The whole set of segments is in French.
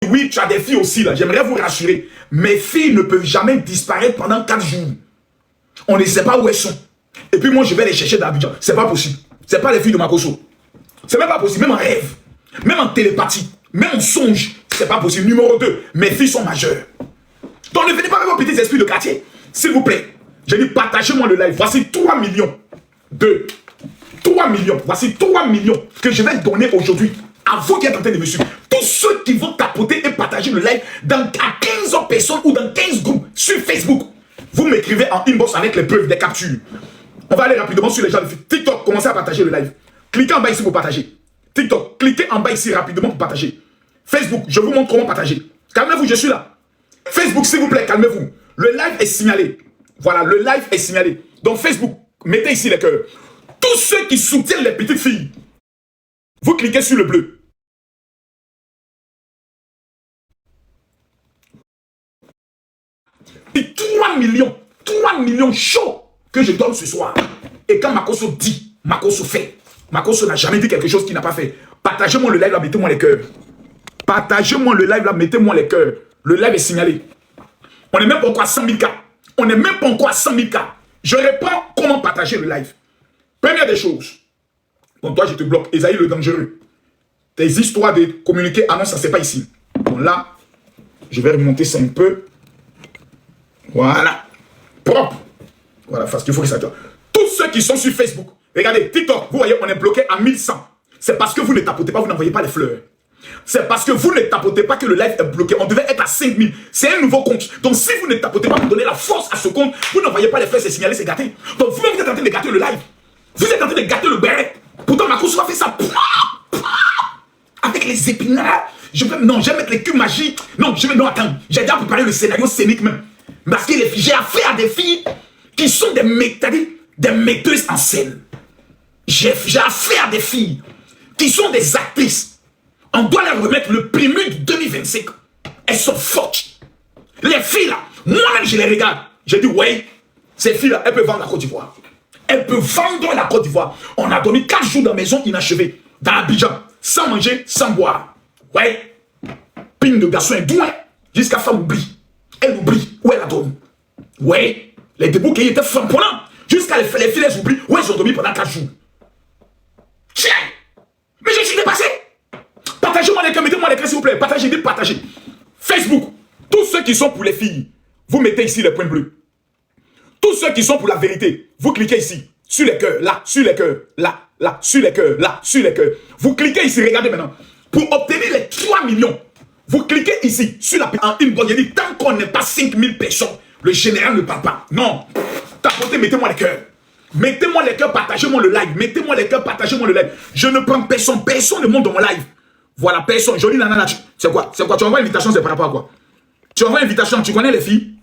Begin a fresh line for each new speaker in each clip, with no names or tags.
Oui, tu as des filles aussi, là. J'aimerais vous rassurer. Mes filles ne peuvent jamais disparaître pendant 4 jours. On ne sait pas où elles sont. Et puis moi, je vais les chercher dans Abidjan. C'est pas possible. C'est pas les filles de Makosso. C'est même pas possible. Même en rêve. Même en télépathie. Même en songe. C'est pas possible. Numéro 2. Mes filles sont majeures. Donc ne venez pas avec vos petits esprits de quartier. S'il vous plaît. J'ai dit partagez-moi le live. Voici 3 millions. 3 millions. Voici 3 millions que je vais donner aujourd'hui. À vous qui êtes en train de me suivre. Tous ceux qui vont tapoter et partager le live à 15 personnes ou dans 15 groupes sur Facebook. Vous m'écrivez en inbox avec les preuves, des captures. On va aller rapidement sur les gens de TikTok. Commencez à partager le live. Cliquez en bas ici pour partager. TikTok, cliquez en bas ici rapidement pour partager. Facebook, je vous montre comment partager. Calmez-vous, je suis là. Facebook, s'il vous plaît, calmez-vous. Le live est signalé. Voilà, le live est signalé. Donc Facebook, mettez ici les cœurs. Tous ceux qui soutiennent les petites filles, vous cliquez sur le bleu. Et 3 millions chauds que je donne ce soir. Et quand Makosso dit, Makosso fait. Makosso n'a jamais dit quelque chose qu'il n'a pas fait. Partagez-moi le live là, mettez-moi les cœurs. Partagez-moi le live là, mettez-moi les cœurs. Le live est signalé. On n'est même pas encore à 100 000 cas. On n'est même pas encore à 100 000 cas. Je réponds comment partager le live. Première des choses. Bon, toi, je te bloque. Esaïe le dangereux. Tes histoires de communiquer, ah non, ça c'est pas ici. Bon, là, je vais remonter ça un peu. Voilà. Propre. Voilà, parce qu'il faut que ça tourne. Tous ceux qui sont sur Facebook, regardez, TikTok, vous voyez, on est bloqué à 1100. C'est parce que vous ne tapotez pas, vous n'envoyez pas les fleurs. C'est parce que vous ne tapotez pas que le live est bloqué. On devait être à 5000. C'est un nouveau compte. Donc si vous ne tapotez pas pour donner la force à ce compte, vous n'envoyez pas les fleurs, c'est signalé, c'est gâté. Donc vous-même, vous êtes en train de gâter le live. Vous êtes en train de gâter le béret. Pourtant, Makosso a fait ça. Avec les épinards. Non, je vais mettre les culs magiques. Non, non, attends. J'ai déjà préparé le scénario scénique même. Parce que j'ai affaire à des filles qui sont des metteuses en scène. J'ai affaire à des filles qui sont des actrices. On doit leur remettre le prix MUD 2025. Elles sont fortes. Les filles là, moi-même je les regarde. J'ai dit, ouais, ces filles là, elles peuvent vendre la Côte d'Ivoire. Elles peuvent vendre la Côte d'Ivoire. On a dormi 4 jours dans la maison inachevée, dans Abidjan, sans manger, sans boire. Ouais, ping de garçon est doué, jusqu'à femme oublie. Elle oublie où elle a dormi. Ouais, les débuts qui étaient flamponnants, jusqu'à les filles les oublient où elles ont dormi pendant 4 jours. Tiens, mais je suis dépassé. Partagez-moi les cœurs, mettez-moi les cœurs s'il vous plaît. Partagez, dites partagez. Facebook, tous ceux qui sont pour les filles, vous mettez ici les points bleus. Tous ceux qui sont pour la vérité, vous cliquez ici, sur les cœurs, là, sur les cœurs, là, là, sur les cœurs, là, sur les cœurs. Vous cliquez ici, regardez maintenant. Pour obtenir les 3 millions, vous cliquez ici, sur la en inbox. Il dit, tant qu'on n'est pas 5000 personnes, le général ne parle pas. Non. Tapotez, mettez-moi les cœurs. Mettez-moi les cœurs, partagez-moi le live. Mettez-moi les cœurs, partagez-moi le live. Je ne prends personne, personne ne monte dans mon live. Voilà, personne. Jolie nana, c'est quoi? C'est quoi? Tu envoies l'invitation, c'est par rapport à quoi? Tu envoies l'invitation, tu connais les filles?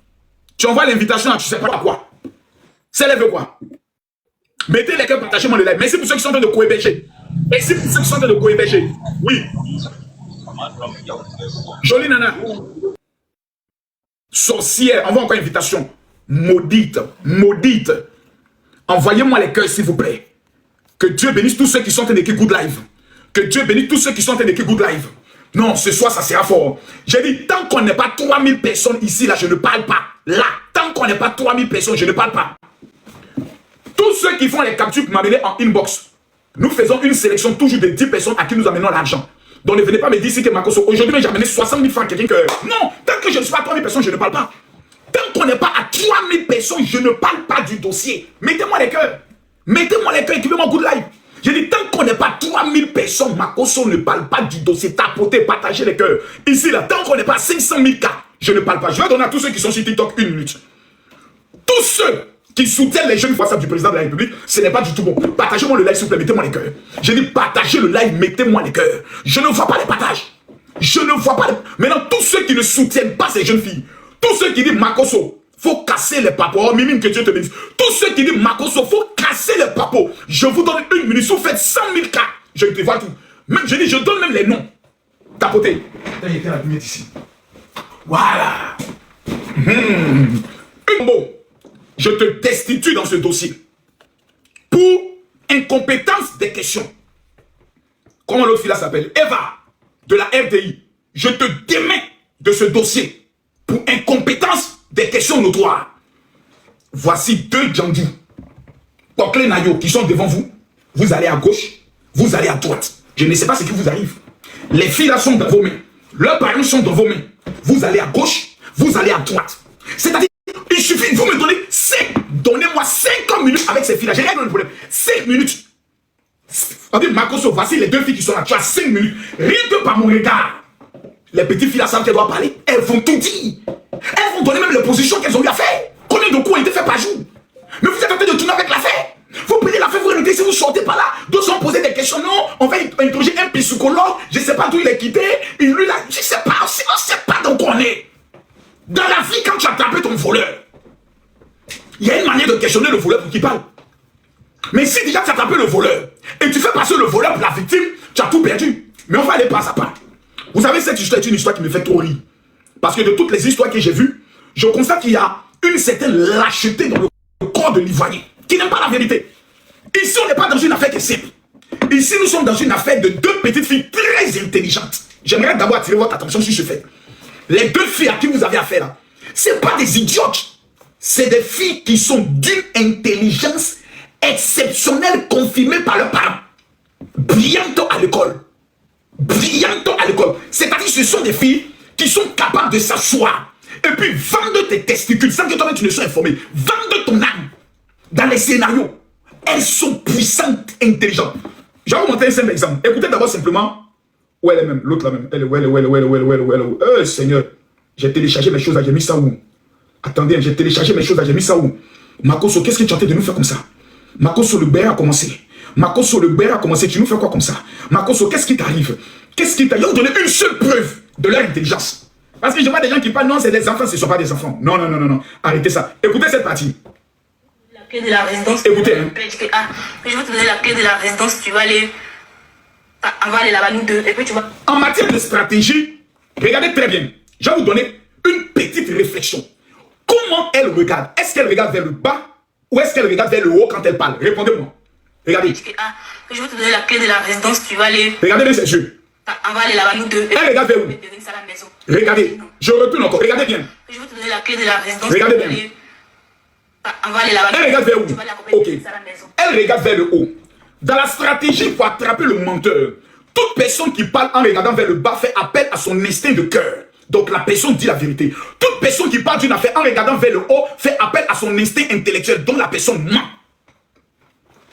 Tu envoies l'invitation, tu sais pas à quoi? C'est lève quoi? Mettez les cœurs, partagez-moi le live. Merci pour ceux qui sont en train de co-héberger. Merci pour ceux qui sont en train de co-héberger. Oui. Jolie nana. Sorcière, envoie encore une invitation. Maudite, maudite. Envoyez-moi les cœurs, s'il vous plaît. Que Dieu bénisse tous ceux qui sont en train d'écrire Good Live. Que Dieu bénisse tous ceux qui sont en train d'écrire Good Live. Non, ce soir, ça sera fort. J'ai dit, tant qu'on n'est pas 3000 personnes ici, là, je ne parle pas. Là, tant qu'on n'est pas 3000 personnes, je ne parle pas. Tous ceux qui font les captures pour m'amener en inbox, nous faisons une sélection toujours de 10 personnes à qui nous amenons l'argent. Donc ne venez pas me dire ici que Makosso, aujourd'hui j'ai amené 60 000 francs à quelqu'un que... Non, tant que je ne suis pas à 3000 personnes, je ne parle pas. Tant qu'on n'est pas à 3000 personnes, je ne parle pas du dossier. Mettez-moi les cœurs. Mettez-moi les cœurs, écrivez-moi Good Live. J'ai dit, tant qu'on n'est pas 3000 personnes, Makosso ne parle pas du dossier. Tapotez, partagez les cœurs. Ici, là, tant qu'on n'est pas à 500 000 cas, je ne parle pas. Je vais donner à tous ceux qui sont sur TikTok 1 minute. Tous ceux qui soutiennent les jeunes WhatsApp du président de la République, ce n'est pas du tout bon. Partagez-moi le live, s'il vous plaît, mettez-moi les cœurs. J'ai dit, partagez le live, mettez-moi les cœurs. Je ne vois pas les partages. Je ne vois pas les... Maintenant, tous ceux qui ne soutiennent pas ces jeunes filles, tous ceux qui disent, Makosso, faut casser les papos. Oh, Mimine, que Dieu te bénisse. Tous ceux qui disent, Makosso, faut casser les papos. Je vous donne 1 minute. Si vous faites 100 000 cas, je te vois tout. Même, je dis, je donne même les noms. Tapotez. Il était la lumière ici. Voilà. Bon. Je te destitue dans ce dossier. Pour incompétence des questions. Comment l'autre fille là s'appelle? Eva, de la RDI. je te démets de ce dossier pour incompétence des questions notoires. Voici 2 Djandou, Pokle Nayo, qui sont devant vous. Vous allez à gauche, vous allez à droite. Je ne sais pas ce qui vous arrive. Les filles là sont dans vos mains. Leurs parents sont dans vos mains. Vous allez à gauche, vous allez à droite. C'est-à-dire, il suffit de vous me donner 5, donnez-moi 50 minutes avec ces filles-là. J'ai rien de problème. 5 minutes. On dit, Makoso, voici les 2 filles qui sont là. Tu as 5 minutes. Rien que par mon regard. Les petites filles là savent qu'elles doivent parler. Elles vont tout dire. Elles vont donner même les positions qu'elles ont eu à faire. Combien de coups ont été faits par jour? Mais vous êtes en train de tourner avec l'affaire. Vous prenez l'affaire, vous remettez, si vous sortez par là, d'autres ont posé des questions. Non, on va interroger un psychologue. Je ne sais pas d'où il est quitté. Lui là, je ne sais pas. Sinon, on ne sait pas d'où on est. Dans la vie, quand tu as attrapé ton voleur, il y a une manière de questionner le voleur pour qu'il parle. Mais si déjà tu as attrapé le voleur et tu fais passer le voleur pour la victime, tu as tout perdu. Mais on va aller pas à pas. Vous savez, cette histoire est une histoire qui me fait trop rire. Parce que de toutes les histoires que j'ai vues, je constate qu'il y a une certaine lâcheté dans le corps de l'Ivoirien qui n'aime pas la vérité. Ici, on n'est pas dans une affaire qui est simple. Ici, nous sommes dans une affaire de 2 petites filles très intelligentes. J'aimerais d'abord attirer votre attention sur ce fait. Les 2 filles à qui vous avez affaire là, ce n'est pas des idiotes. C'est des filles qui sont d'une intelligence exceptionnelle confirmée par leurs parents. Brillantes à l'école. Brillantes à l'école. C'est-à-dire que ce sont des filles qui sont capables de s'asseoir et puis vendre tes testicules sans que toi-même tu ne sois informé. Vendre ton âme dans les scénarios. Elles sont puissantes, intelligentes. Je vais vous montrer un simple exemple. Écoutez d'abord simplement où elle est même. L'autre là même. Elle est où, elle est où, elle est où, elle est où, elle est où, elle est où, elle est où. Seigneur, j'ai téléchargé mes choses là, j'ai mis ça où? Attendez, j'ai téléchargé mes choses là, j'ai mis ça où? Makoso, qu'est-ce que tu es en train de nous faire comme ça? Makoso, le beurre a commencé. Makoso, le beurre a commencé. Tu nous fais quoi comme ça? Makoso, qu'est-ce qui t'arrive? Qu'est-ce qui t'arrive? Ils ont donné une seule preuve de leur intelligence. Parce que je vois des gens qui parlent, non, c'est des enfants, ce ne sont pas des enfants. Non, non, non, non, non. Arrêtez ça. Écoutez cette partie.
La clé de la résidence.
Écoutez. Hein.
Je vais te donner la clé de la résidence. Tu vas aller. On va aller là-bas, nous 2. Et puis tu vas.
En matière de stratégie, regardez très bien. Je vais vous donner une petite réflexion. Comment elle regarde? Est-ce qu'elle regarde vers le bas ou est-ce qu'elle regarde vers le haut quand elle parle? Répondez-moi. Regardez.
Je vais te donner la clé de la résidence. Tu vas aller.
Regardez bien ses yeux.
On va aller là-bas, nous 2.
Elle regarde vers où? Regardez. Je retourne encore. Regardez bien.
Je vais te donner la clé de la résidence.
Regardez bien.
On va aller là-bas.
Elle regarde vers où? Ok. Elle regarde vers le haut. Dans la stratégie pour attraper le menteur, toute personne qui parle en regardant vers le bas fait appel à son instinct de cœur. Donc la personne dit la vérité. Toute personne qui parle d'une affaire en regardant vers le haut fait appel à son instinct intellectuel, dont la personne ment.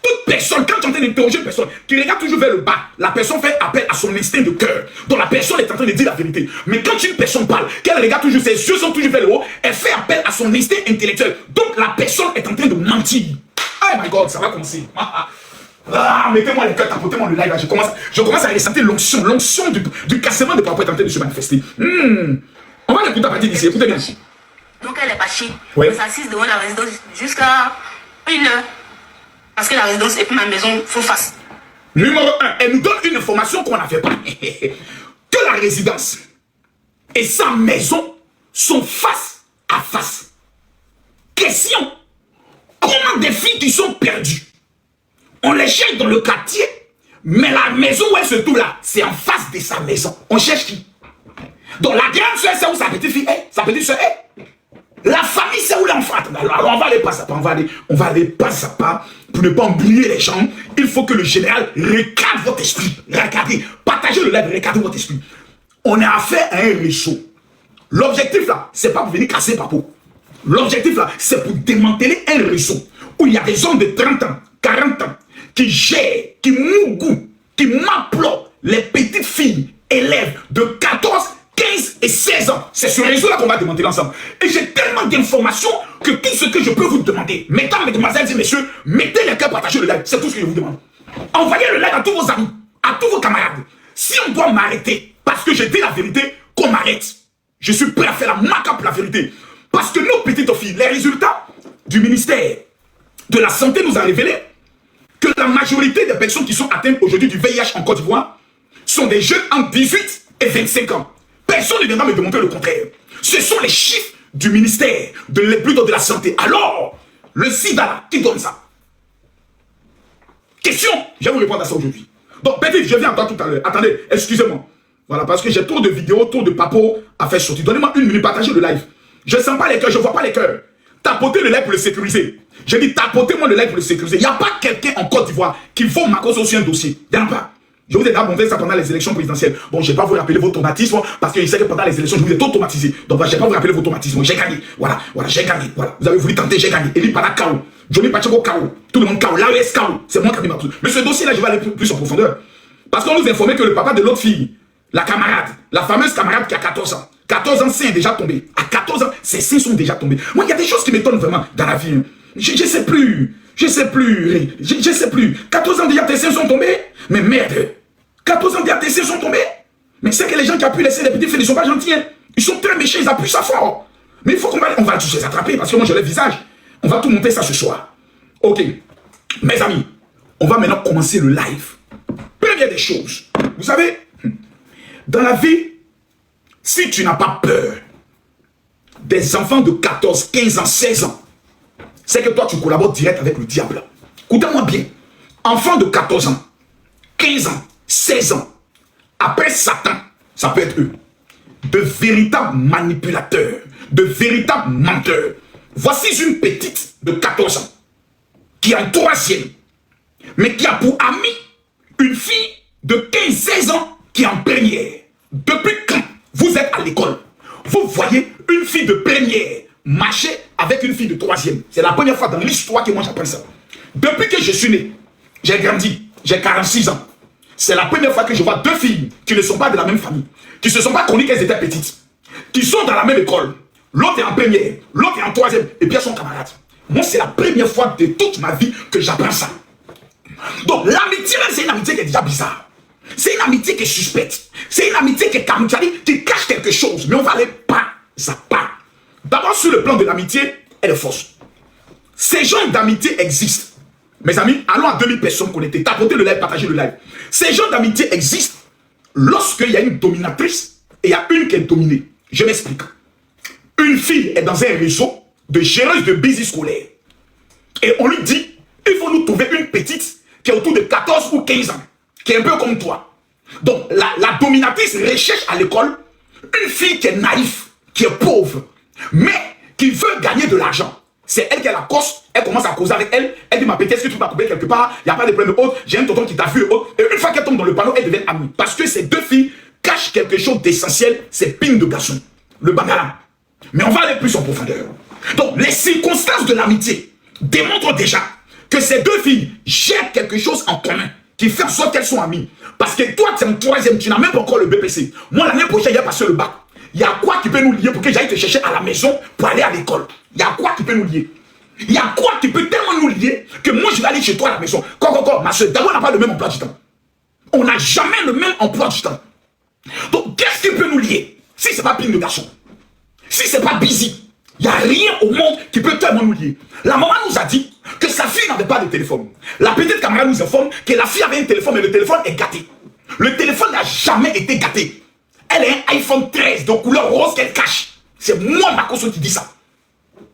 Toute personne, quand tu es en train d'interroger une personne qui regarde toujours vers le bas, la personne fait appel à son instinct de cœur. Donc la personne est en train de dire la vérité. Mais quand une personne parle, qu'elle regarde toujours, ses yeux sont toujours vers le haut, elle fait appel à son instinct intellectuel. Donc la personne est en train de mentir. Oh my God, ça va commencer. Mettez-moi les cœurs, tapotez-moi le live là. Je commence à ressentir l'onction du cassement de papa est en train de se manifester. On va l'écouter à partir d'ici, écoutez bien.
Donc elle est partie.
Oui.
Elle s'assise devant la résidence jusqu'à 1 heure. Parce que la résidence et puis ma maison font face.
Numéro 1, elle nous donne une information qu'on n'avait pas. Que la résidence et sa maison sont face à face. Question. Comment des filles qui sont perdues, on les cherche dans le quartier, mais la maison où elle se trouve là, c'est en face de sa maison. On cherche qui? Donc la grande soeur, c'est où sa petite fille est? Sa petite soeur est? La famille, c'est où l'enfant? Alors on va aller pas à pas, on va aller pas à pas pour ne pas oublier les gens. Il faut que le général recadre votre esprit. Regardez, partagez le live, recadrez votre esprit. On a affaire à un réseau. L'objectif là, c'est pas pour venir casser Papo. L'objectif là, c'est pour démanteler un réseau où il y a des hommes de 30 ans, 40 ans qui gèrent, qui mougou, qui m'applaudent les petites filles, élèves de 14, 15 et 16 ans. C'est ce réseau-là qu'on va démanteler ensemble. Et j'ai tellement d'informations que tout ce que je peux vous demander, mesdames, mesdemoiselles et messieurs, mettez les cœurs, partagez le live. C'est tout ce que je vous demande. Envoyez le live à tous vos amis, à tous vos camarades. Si on doit m'arrêter parce que j'ai dit la vérité, qu'on m'arrête. Je suis prêt à faire la macabre pour la vérité. Parce que nos petites filles, les résultats du ministère de la Santé nous a révélé que la majorité des personnes qui sont atteintes aujourd'hui du VIH en Côte d'Ivoire sont des jeunes entre 18 et 25 ans. Personne ne viendra me démontrer le contraire. Ce sont les chiffres du ministère de la Santé. Alors, le sida là, qui donne ça? Question, je vais vous répondre à ça aujourd'hui. Donc, petit, je viens encore tout à l'heure. Attendez, excusez-moi. Voilà, parce que j'ai trop de vidéos, trop de papos à faire sortir. Donnez-moi 1 minute, partagez le live. Je ne sens pas les cœurs, je ne vois pas les cœurs. Tapotez le live pour le sécuriser. J'ai dit tapotez-moi le live pour le sécuriser. Il n'y a pas quelqu'un en Côte d'Ivoire qui vaut Makosso sur un dossier. Il n'y en a pas. Je vous ai dit ça pendant les élections présidentielles. Bon, je ne vais pas vous rappeler vos traumatismes parce que je sais que pendant les élections, je vous ai tout traumatisé. Donc, je ne vais pas vous rappeler vos traumatismes. J'ai gagné. Voilà, j'ai gagné. Voilà. Vous avez voulu tenter, j'ai gagné. Eli Pada KO. Johnny Pacheco KO. Tout le monde KO. L'AES KO. C'est moi qui ai mis ma Mais ce dossier-là, je vais aller plus en profondeur. Parce qu'on nous informait que le papa de l'autre fille, la camarade, la fameuse camarade qui a 14 ans, 14 ans, seins est déjà tombé. À 14 ans, ses seins sont déjà tombés. Moi, il y a des choses qui m'étonnent vraiment dans la vie. Je ne sais plus. Je ne sais plus. Je ne sais plus. 14 ans déjà, tes seins sont tombés. Mais merde. 14 ans déjà, tes seins sont tombés. Mais c'est que les gens qui appuient laisser les petits filles, ils ne sont pas gentils. Hein. Ils sont très méchants, ils appuient ça fort. Mais il faut qu'on va tous les attraper parce que moi, j'ai le visage. On va tout monter ça ce soir. Ok. Mes amis, on va maintenant commencer le live. Première des choses. Vous savez, dans la vie, si tu n'as pas peur des enfants de 14, 15 ans, 16 ans, c'est que toi, tu collabores direct avec le diable. Écoutez-moi bien. Enfants de 14 ans, 15 ans, 16 ans, après Satan, ça peut être eux. De véritables manipulateurs, de véritables menteurs. Voici une petite de 14 ans qui a un troisième, mais qui a pour ami une fille de 15-16 ans qui est en première. Depuis quand vous êtes à l'école, vous voyez une fille de première marcher avec une fille de troisième. C'est la première fois dans l'histoire que moi j'apprends ça. Depuis que je suis né, j'ai grandi, j'ai 46 ans. C'est la première fois que je vois deux filles qui ne sont pas de la même famille, qui ne se sont pas connues qu'elles étaient petites, qui sont dans la même école. L'autre est en première, l'autre est en troisième, et puis elles sont camarades. Moi, c'est la première fois de toute ma vie que j'apprends ça. Donc, l'amitié, là, c'est une amitié qui est déjà bizarre. C'est une amitié qui est suspecte. C'est une amitié qui est qui cache quelque chose. Mais on va aller pas à pas. D'abord, sur le plan de l'amitié, elle est fausse. Ces gens d'amitié existent. Mes amis, allons à 2000 personnes connectées. Tapotez le live, partagez le live. Ces gens d'amitié existent lorsqu'il y a une dominatrice et il y a une qui est dominée. Je m'explique. Une fille est dans un réseau de géreuse de busy scolaire. Et on lui dit, il faut nous trouver une petite qui est autour de 14 ou 15 ans, qui est un peu comme toi. Donc, la dominatrice recherche à l'école une fille qui est naïve, qui est pauvre, mais qui veut gagner de l'argent. C'est elle qui a la course, elle commence à causer avec elle. Elle dit, ma petite, est-ce que tu vas couper quelque part? Il n'y a pas de problème autre. J'ai un tonton qui t'a vu. Et une fois qu'elle tombe dans le panneau, elle devient amie. Parce que ces deux filles cachent quelque chose d'essentiel, c'est ping de garçon. Le bangala. Mais on va aller plus en profondeur. Donc, les circonstances de l'amitié démontrent déjà que ces deux filles gèrent quelque chose en commun qui fait en sorte qu'elles sont amies. Parce que toi, tu es en troisième, tu n'as même pas encore le BPC. Moi, l'année prochaine, il y a passé le bac. Il y a quoi qui peut nous lier pour que j'aille te chercher à la maison pour aller à l'école? Il y a quoi qui peut nous lier? Il y a quoi qui peut tellement nous lier que moi, je vais aller chez toi à la maison? Quoi, ma soeur, d'abord, on n'a pas le même emploi du temps. On n'a jamais le même emploi du temps. Donc, qu'est-ce qui peut nous lier? Si ce n'est pas ping de garçon, si ce n'est pas busy, il n'y a rien au monde qui peut tellement nous lier. La maman nous a dit que sa fille n'avait pas de téléphone. La petite camarade nous informe que la fille avait un téléphone, mais le téléphone est gâté. Le téléphone n'a jamais été gâté. Elle a un iPhone 13 de couleur rose qu'elle cache. C'est moi, Makosso, qui dit ça.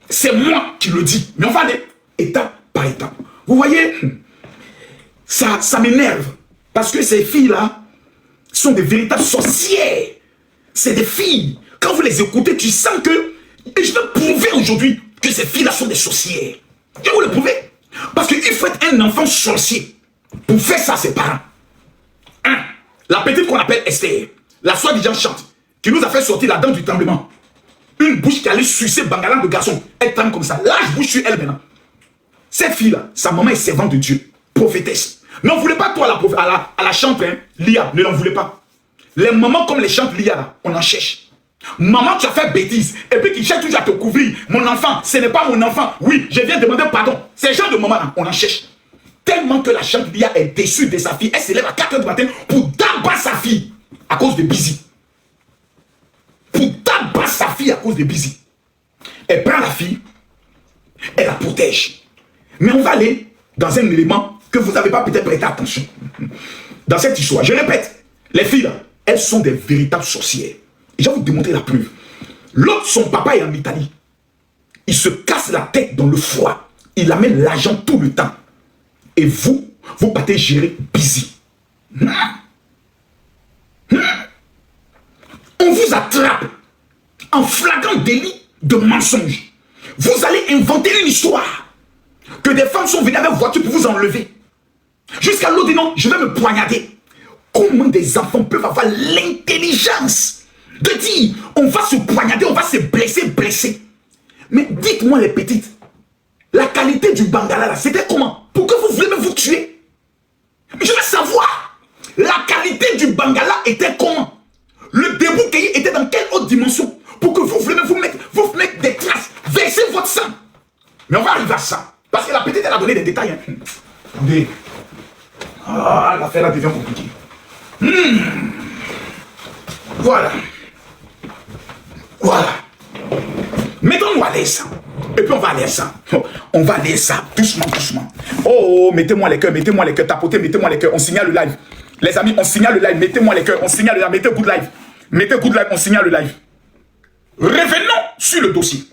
C'est moi qui le dis. Mais on va aller étape par étape. Vous voyez, ça m'énerve. Parce que ces filles-là sont des véritables sorcières. C'est des filles. Quand vous les écoutez, tu sens que... Et je vais prouver aujourd'hui que ces filles-là sont des sorcières. Je vais vous le prouver. Parce qu'il faut être un enfant sorcier pour faire ça à ses parents. La petite qu'on appelle Esther, la soi-disant chante, qui nous a fait sortir la dent du tremblement. Une bouche qui allait sucer Bangalan de garçon. Elle tremble comme ça. Lâche bouche sur elle maintenant. Cette fille-là, sa maman est servante de Dieu, prophétesse. N'en voulez pas toi à la chante, hein, Lia, ne l'en voulez pas. Les mamans comme les chantes Lia, là, on en cherche. Maman, tu as fait bêtise. Et puis qui cherche toujours à te couvrir. Mon enfant, ce n'est pas mon enfant. Oui, je viens demander pardon. Ces gens de maman, là, on en cherche. Tellement que la chante Lia est déçue de sa fille. Elle se lève à 4 h du matin pour d'abattre sa fille à cause de busy. Pour d'abattre sa fille à cause de busy. Elle prend la fille, elle la protège. Mais on va aller dans un élément que vous n'avez pas peut-être prêté attention. Dans cette histoire, je répète, les filles là, elles sont des véritables sorcières. Et je vais vous démontrer la preuve. L'autre, son papa est en Italie. Il se casse la tête dans le froid. Il amène l'argent tout le temps. Et vous partez gérer busy. attrape en flagrant délit de mensonge, vous allez inventer une histoire que des femmes sont venues avec voiture pour vous enlever. Jusqu'à l'autre dit non, je vais me poignarder. Comment des enfants peuvent avoir l'intelligence de dire on va se poignarder, on va se blesser. Mais dites-moi les petites, la qualité du bangala là, c'était comment? Pourquoi vous voulez me vous tuer? Je veux savoir, la qualité du bangala était comment? Le débouquet était dans quelle autre dimension? Pour que vous voulez me vous mettre des traces, verser votre sang. Mais on va arriver à ça. Parce que la petite, elle a donné des détails. Hein. Attendez. Ah, l'affaire là devient compliquée. Voilà. Mettons-nous à l'aise. Et puis on va aller à ça. On va aller à ça. Doucement. Oh, mettez-moi les cœurs. Tapotez, mettez-moi les cœurs. On signale le live. Les amis, on signale le live. Mettez-moi les cœurs. On signale le live. Mettez good live. On signale le live. Revenons sur le dossier.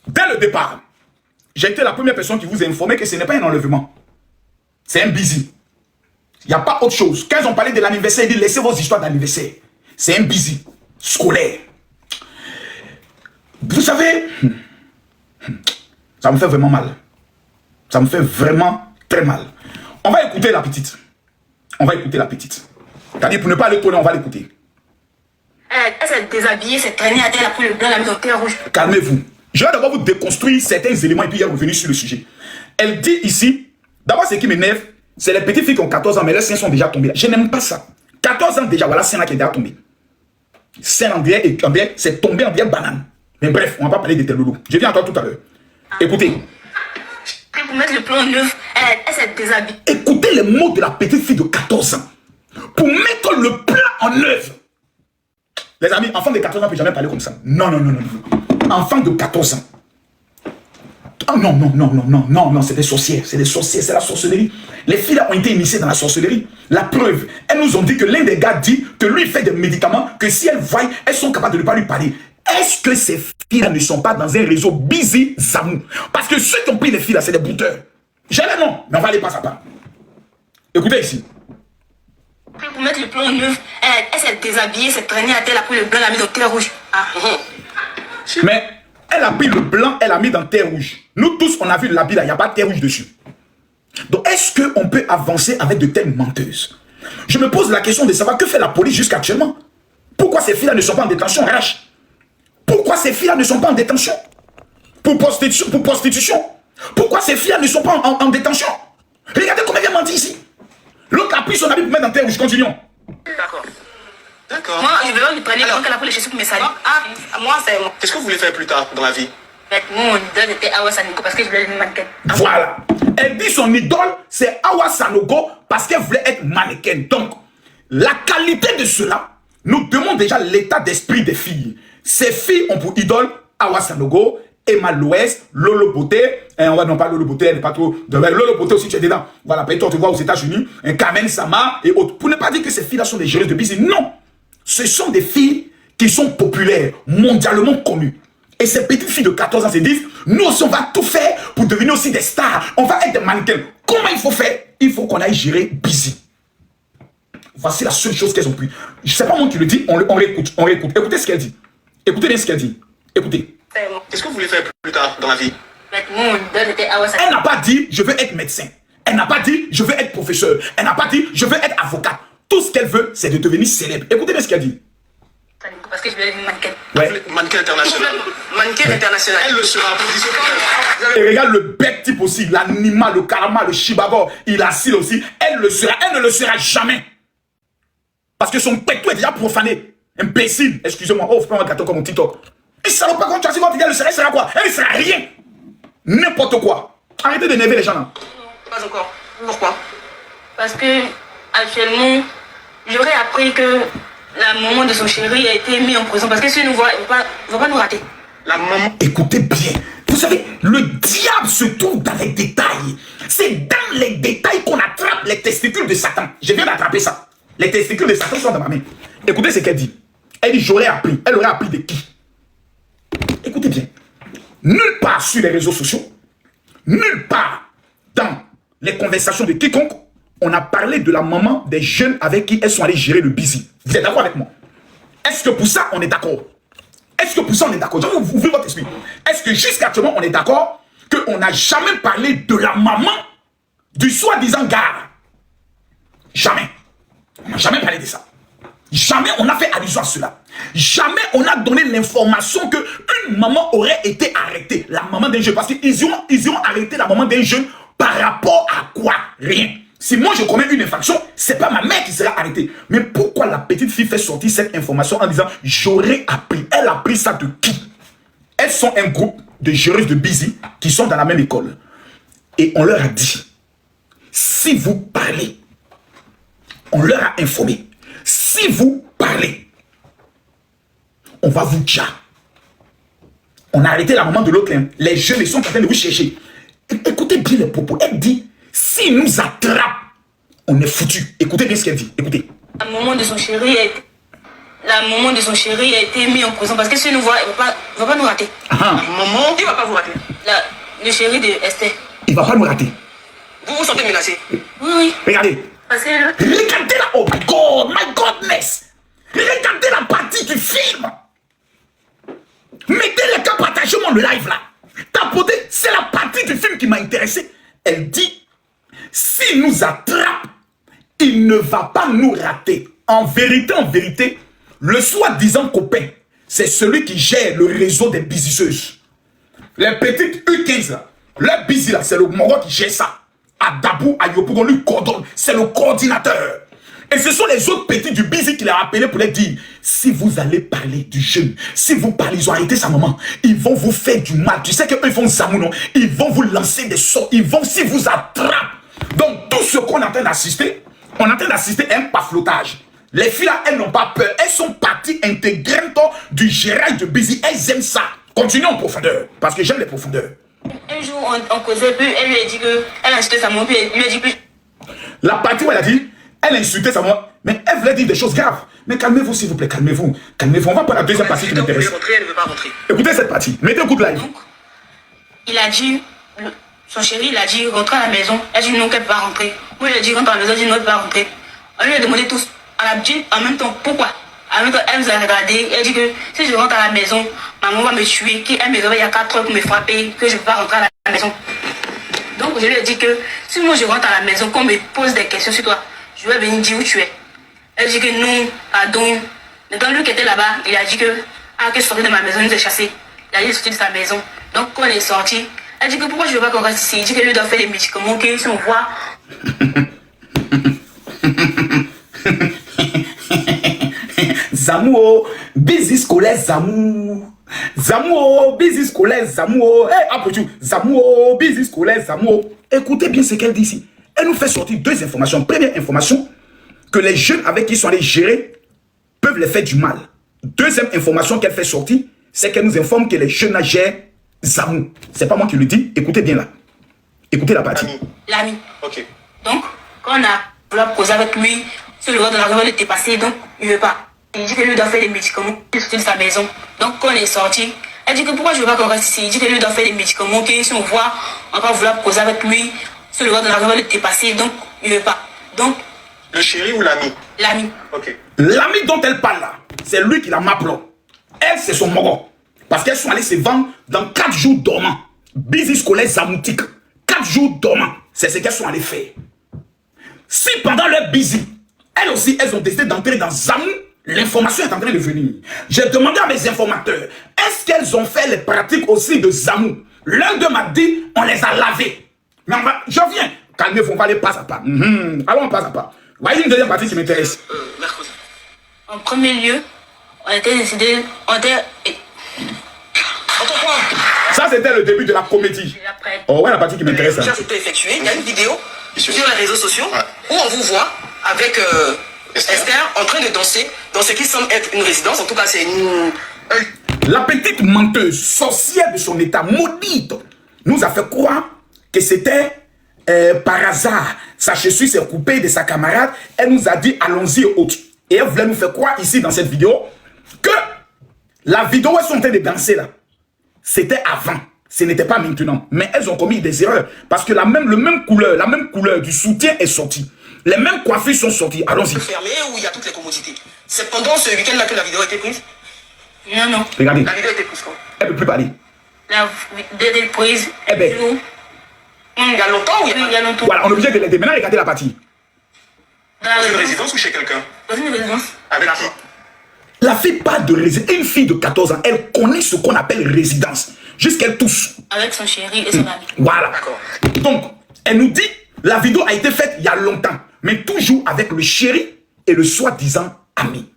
Dès le départ, j'ai été la première personne qui vous a informé que ce n'est pas un enlèvement. C'est un busy. Il n'y a pas autre chose. Quand ils ont parlé de l'anniversaire, ils disent laissez vos histoires d'anniversaire. C'est un busy scolaire. Vous savez, ça me fait vraiment mal. Ça me fait vraiment très mal. On va écouter la petite. C'est-à-dire, pour ne pas aller tourner, on va l'écouter.
Elle s'est déshabillée, s'est traînée à terre, elle a pris le blanc, elle a mis au terre rouge.
Calmez-vous. Je vais d'abord vous déconstruire certains éléments et puis revenir sur le sujet. Elle dit ici, d'abord ce qui m'énerve, c'est les petites filles qui ont 14 ans, mais leurs seins sont déjà tombés. Je n'aime pas ça. 14 ans déjà, voilà, sein là qui est déjà tombé. Sein en derrière, c'est tombé en derrière banane. Mais bref, on ne va pas parler de tel loulou. Je viens encore tout à l'heure. Écoutez.
Pour mettre le plan neuf, elle s'est déshabillée.
Écoutez les mots de la petite fille de 14 ans. Pour mettre le plan en œuvre. Les amis, enfant de 14 ans ne peut jamais parler comme ça. Non. Enfant de 14 ans. Oh non, c'est des sorcières, c'est la sorcellerie. Les filles là ont été initiées dans la sorcellerie. La preuve, elles nous ont dit que l'un des gars dit que lui fait des médicaments, que si elles voient, elles sont capables de ne pas lui parler. Est-ce que ces filles là ne sont pas dans un réseau busy Zamou? Parce que ceux qui ont pris les filles là, c'est des bouteurs. J'ai le nom, mais on va aller pas à pas. Écoutez ici.
Pour mettre le plan neuf, elle s'est déshabillée, s'est traînée à terre, elle a pris le blanc, elle a mis au terre rouge.
Mais elle a pris le blanc, elle a mis dans terre rouge. Nous tous, on a vu l'habit là, il n'y a pas de terre rouge dessus. Donc, est-ce qu'on peut avancer avec de telles menteuses? Je me pose la question de savoir que fait la police jusqu'à actuellement. Pourquoi ces filles-là ne sont pas en détention, Rach? Pourquoi ces filles-là ne sont pas en détention? Pour prostitution. Pourquoi ces filles-là ne sont pas en détention? Regardez comment elle menti ici. L'autre a pris son habit pour mettre dans terre rouge. Continuons.
D'accord. Moi, je vais lui prendre quand elle a pris les chaussures pour me salir. Moi, c'est moi.
Qu'est-ce que vous voulez faire plus tard dans la vie?
Mon idole était Awa Sanogo parce que je voulais être mannequin.
Voilà. Elle dit son idole, c'est Awa Sanogo parce qu'elle voulait être mannequin. Donc, la qualité de cela nous demande déjà l'état d'esprit des filles. Ces filles ont pour idole Awa Sanogo, Emma Loès, Lolo Beauté. On va non pas Lolo Beauté, elle n'est pas trop. Lolo Beauté aussi, tu es dedans. Voilà, peut-être tu vois aux États-Unis, Carmen Sama et autres. Pour ne pas dire que ces filles-là sont des géreuses de business. Non. Ce sont des filles qui sont populaires, mondialement connues. Et ces petites filles de 14 ans se disent, nous aussi on va tout faire pour devenir aussi des stars. On va être des mannequins. Comment il faut faire? Il faut qu'on aille gérer busy. Voici la seule chose qu'elles ont pris. Je ne sais pas moi qui le dis, on réécoute. Écoutez ce qu'elle dit. Écoutez bien ce qu'elle dit. Écoutez.
Qu'est-ce que vous voulez faire plus tard dans la vie?
Mon idole était Awa Sanogo.
Elle n'a pas dit, je veux être médecin. Elle n'a pas dit, je veux être professeur. Elle n'a pas dit, je veux être avocate. Tout ce qu'elle veut, c'est de devenir célèbre. Écoutez bien ce qu'elle dit.
Parce que je voulais être mannequin.
Ouais.
Mannequin international.
Mannequin international.
Elle le sera.
Et regarde le bête type aussi, l'animal, le karma, le shibagor, il assile aussi. Elle le sera, elle ne le sera jamais. Parce que son pecto est déjà profané. Imbécile, excusez-moi. Oh, fais-moi un gâteau comme mon TikTok. Et ça ne va pas quand tu as dit, elle sera quoi? Elle ne sera rien. N'importe quoi. Arrêtez d'énerver les gens là.
Pas encore. Pourquoi? Parce que actuellement, j'aurais appris que la maman de son chéri a été mise en prison. Parce que si nous voit, il ne va pas nous rater.
La maman.
Écoutez bien. Vous savez, le diable se trouve dans les détails. C'est dans les détails qu'on attrape les testicules de Satan. Je viens d'attraper ça. Les testicules de Satan sont dans ma main. Écoutez ce qu'elle dit. Elle dit, j'aurais appris. Elle aurait appris de qui? Écoutez bien. Nulle part sur les réseaux sociaux, nulle part dans les conversations de quiconque, on a parlé de la maman des jeunes avec qui elles sont allées gérer le busy. Vous êtes d'accord avec moi? Est-ce que pour ça, on est d'accord? Est-ce que pour ça, on est d'accord? Je vais vous ouvrir votre esprit. Est-ce que jusqu'à actuellement, on est d'accord qu'on n'a jamais parlé de la maman du soi-disant gars? Jamais. On n'a jamais parlé de ça. Jamais on a fait allusion à cela. Jamais on a donné l'information qu'une maman aurait été arrêtée. La maman d'un jeune. Parce qu'ils ont arrêté la maman d'un jeune par rapport à quoi? Rien. Si moi je commets une infraction, c'est pas ma mère qui sera arrêtée. Mais pourquoi la petite fille fait sortir cette information en disant j'aurais appris? Elle a appris ça de qui? Elles sont un groupe de géreuses de busy qui sont dans la même école. Et on leur a dit, si vous parlez, on leur a informé. Si vous parlez, on va vous dire. On a arrêté la maman de l'autre. Les jeunes sont en train de vous chercher. Écoutez bien les propos. Elle dit, s'ils nous attrapent, on est foutu. Écoutez bien ce qu'elle dit. Écoutez.
La maman de son chéri a été mise en prison parce que si elle nous voit, elle ne va pas nous rater.
Maman, il ne va pas vous rater.
Le chéri de Esther.
Il ne va pas nous rater.
Vous vous sentez menacé?
Oui.
Regardez.
Regardez
là, oh my godness. Regardez la partie du film. Mettez les cas, partagez-moi le live là. Tapotez, c'est la partie du film qui m'a intéressé. Elle dit, s'il nous attrape, il ne va pas nous rater. En vérité, le soi-disant copain, c'est celui qui gère le réseau des busisseuses. Les petites U15 là, le busy là, c'est le Moro qui gère ça. À Dabou, à Yopougon, lui coordonne. C'est le coordinateur. Et ce sont les autres petits du busy qui l'ont appelé pour leur dire, si vous allez parler du jeune, si vous parlez, ils ont arrêté sa maman, ils vont vous faire du mal. Tu sais qu'eux, ils font zamou, non? Ils vont vous lancer des sorts, ils vont, si vous attrapent. Donc, tout ce qu'on est en train d'assister, on est en train d'assister à un paflotage. Les filles là, elles n'ont pas peur. Elles sont parties intégrantes du gérage de busy. Elles aiment ça. Continuez en profondeur, parce que j'aime les profondeurs.
Un jour, on causait plus, elle lui a dit qu'elle a insulté sa maman, puis elle lui a dit plus.
La partie où elle a dit, elle a insulté sa maman, mais elle voulait dire des choses graves. Mais calmez-vous, s'il vous plaît, calmez-vous. Calmez-vous, on va pas la deuxième partie qui m'intéresse.
Elle ne veut pas rentrer.
Écoutez cette partie, mettez un coup de live.
Donc, il a dit, son chéri, il a dit, rentre à la maison. Elle a dit non, qu'elle ne peut pas rentrer. Moi, il a dit, rentre à la maison, elle a dit non, elle ne peut pas rentrer. On lui a demandé tous, elle a dit en même temps, pourquoi? En même temps, elle nous a regardé, elle a dit que si je rentre à la maison, maman va me tuer, qu'elle me réveille il y a 4 heures pour me frapper, que je ne peux pas rentrer à la maison. Donc, je lui ai dit que si moi je rentre à la maison, qu'on me pose des questions sur toi, je vais venir dire où tu es. Elle a dit que non, pardon. Maintenant, lui qui était là-bas, il a dit que je sortais de ma maison, il nous a chassés. Il a dit sorti de sa maison. Donc, quand on est sorti, elle a dit que pourquoi je ne veux pas qu'on reste ici. Il dit que lui doit faire des médicaments, que si on voit.
Zamou, busy scolaire, Zamou. Zamou, busy scolaire, Zamou. Zamou, busy scolaire, Zamou. Écoutez bien ce qu'elle dit ici. Elle nous fait sortir deux informations. Première information, que les jeunes avec qui ils sont allés gérer peuvent les faire du mal. Deuxième information qu'elle fait sortir, c'est qu'elle nous informe que les jeunes gèrent Zamou. C'est pas moi qui le dis. Écoutez bien là. Écoutez la partie.
L'ami.
Ok.
Donc, quand on a voulu causer avec lui, sur le droit de la révolte était passé, donc il ne veut pas. Il dit que lui doit faire des médicaments, il sortit de sa maison. Donc, quand on est sorti, elle dit que pourquoi je ne veux pas qu'on reste ici. Il dit que lui doit faire des médicaments, que si on voit, on va vouloir causer avec lui, sur le droit de la révolte était passé, donc il ne veut pas. Donc,
le chéri ou l'ami?
L'ami.
Ok.
L'ami dont elle parle là, c'est lui qui la m'appelé. Elle, c'est son moro. Parce qu'elles sont allées se vendre dans 4 jours dormants. Busy scolaire zamoutique. 4 jours dormants. C'est ce qu'elles sont allées faire. Si pendant leur busy, elles aussi, elles ont décidé d'entrer dans Zamou, l'information est en train de venir. J'ai demandé à mes informateurs, est-ce qu'elles ont fait les pratiques aussi de Zamou? L'un d'eux m'a dit, on les a lavés. Mais on va, je viens. Calmez-vous, on va aller pas à pas. Allons pas à pas. Voyez une deuxième partie qui m'intéresse.
Mercredi.
En premier lieu, on était décidé, on était...
Ça, c'était le début de la comédie. Oh, ouais, la partie qui m'intéresse.
Ça, c'était effectué. Il y a une vidéo sur les réseaux sociaux où on vous voit avec Esther en train de danser dans ce qui semble être une résidence. En tout cas, c'est une...
La petite menteuse, sorcière de son état, maudite, nous a fait croire que c'était par hasard. Sa chaussure s'est coupée de sa camarade. Elle nous a dit allons-y et autres. Et elle voulait nous faire croire ici dans cette vidéo que la vidéo où elles sont en train de danser là, c'était avant. Ce n'était pas maintenant. Mais elles ont commis des erreurs. Parce que la même couleur du soutien est sortie. Les mêmes coiffures sont sorties. Allons-y.
Fermé où il y a toutes les commodités. C'est pendant ce week-end-là que la vidéo a été prise?
Non, non.
Regardez.
La vidéo a été prise quand?
Elle ne peut plus parler.
La vidéo est prise.
Eh ben.
Il y a longtemps ou
Oui, il y a longtemps.
Voilà, on est obligé de l'aider. Maintenant, regardez la partie.
Dans la
Dans une
résidence.
résidence ou chez quelqu'un?
Dans une résidence.
Avec qui?
La fille part de résidence. Une fille de 14 ans, elle connaît ce qu'on appelle résidence. Jusqu'elle tousse.
Avec son chéri et son ami.
Voilà.
D'accord.
Donc, elle nous dit, la vidéo a été faite il y a longtemps, mais toujours avec le chéri et le soi-disant ami.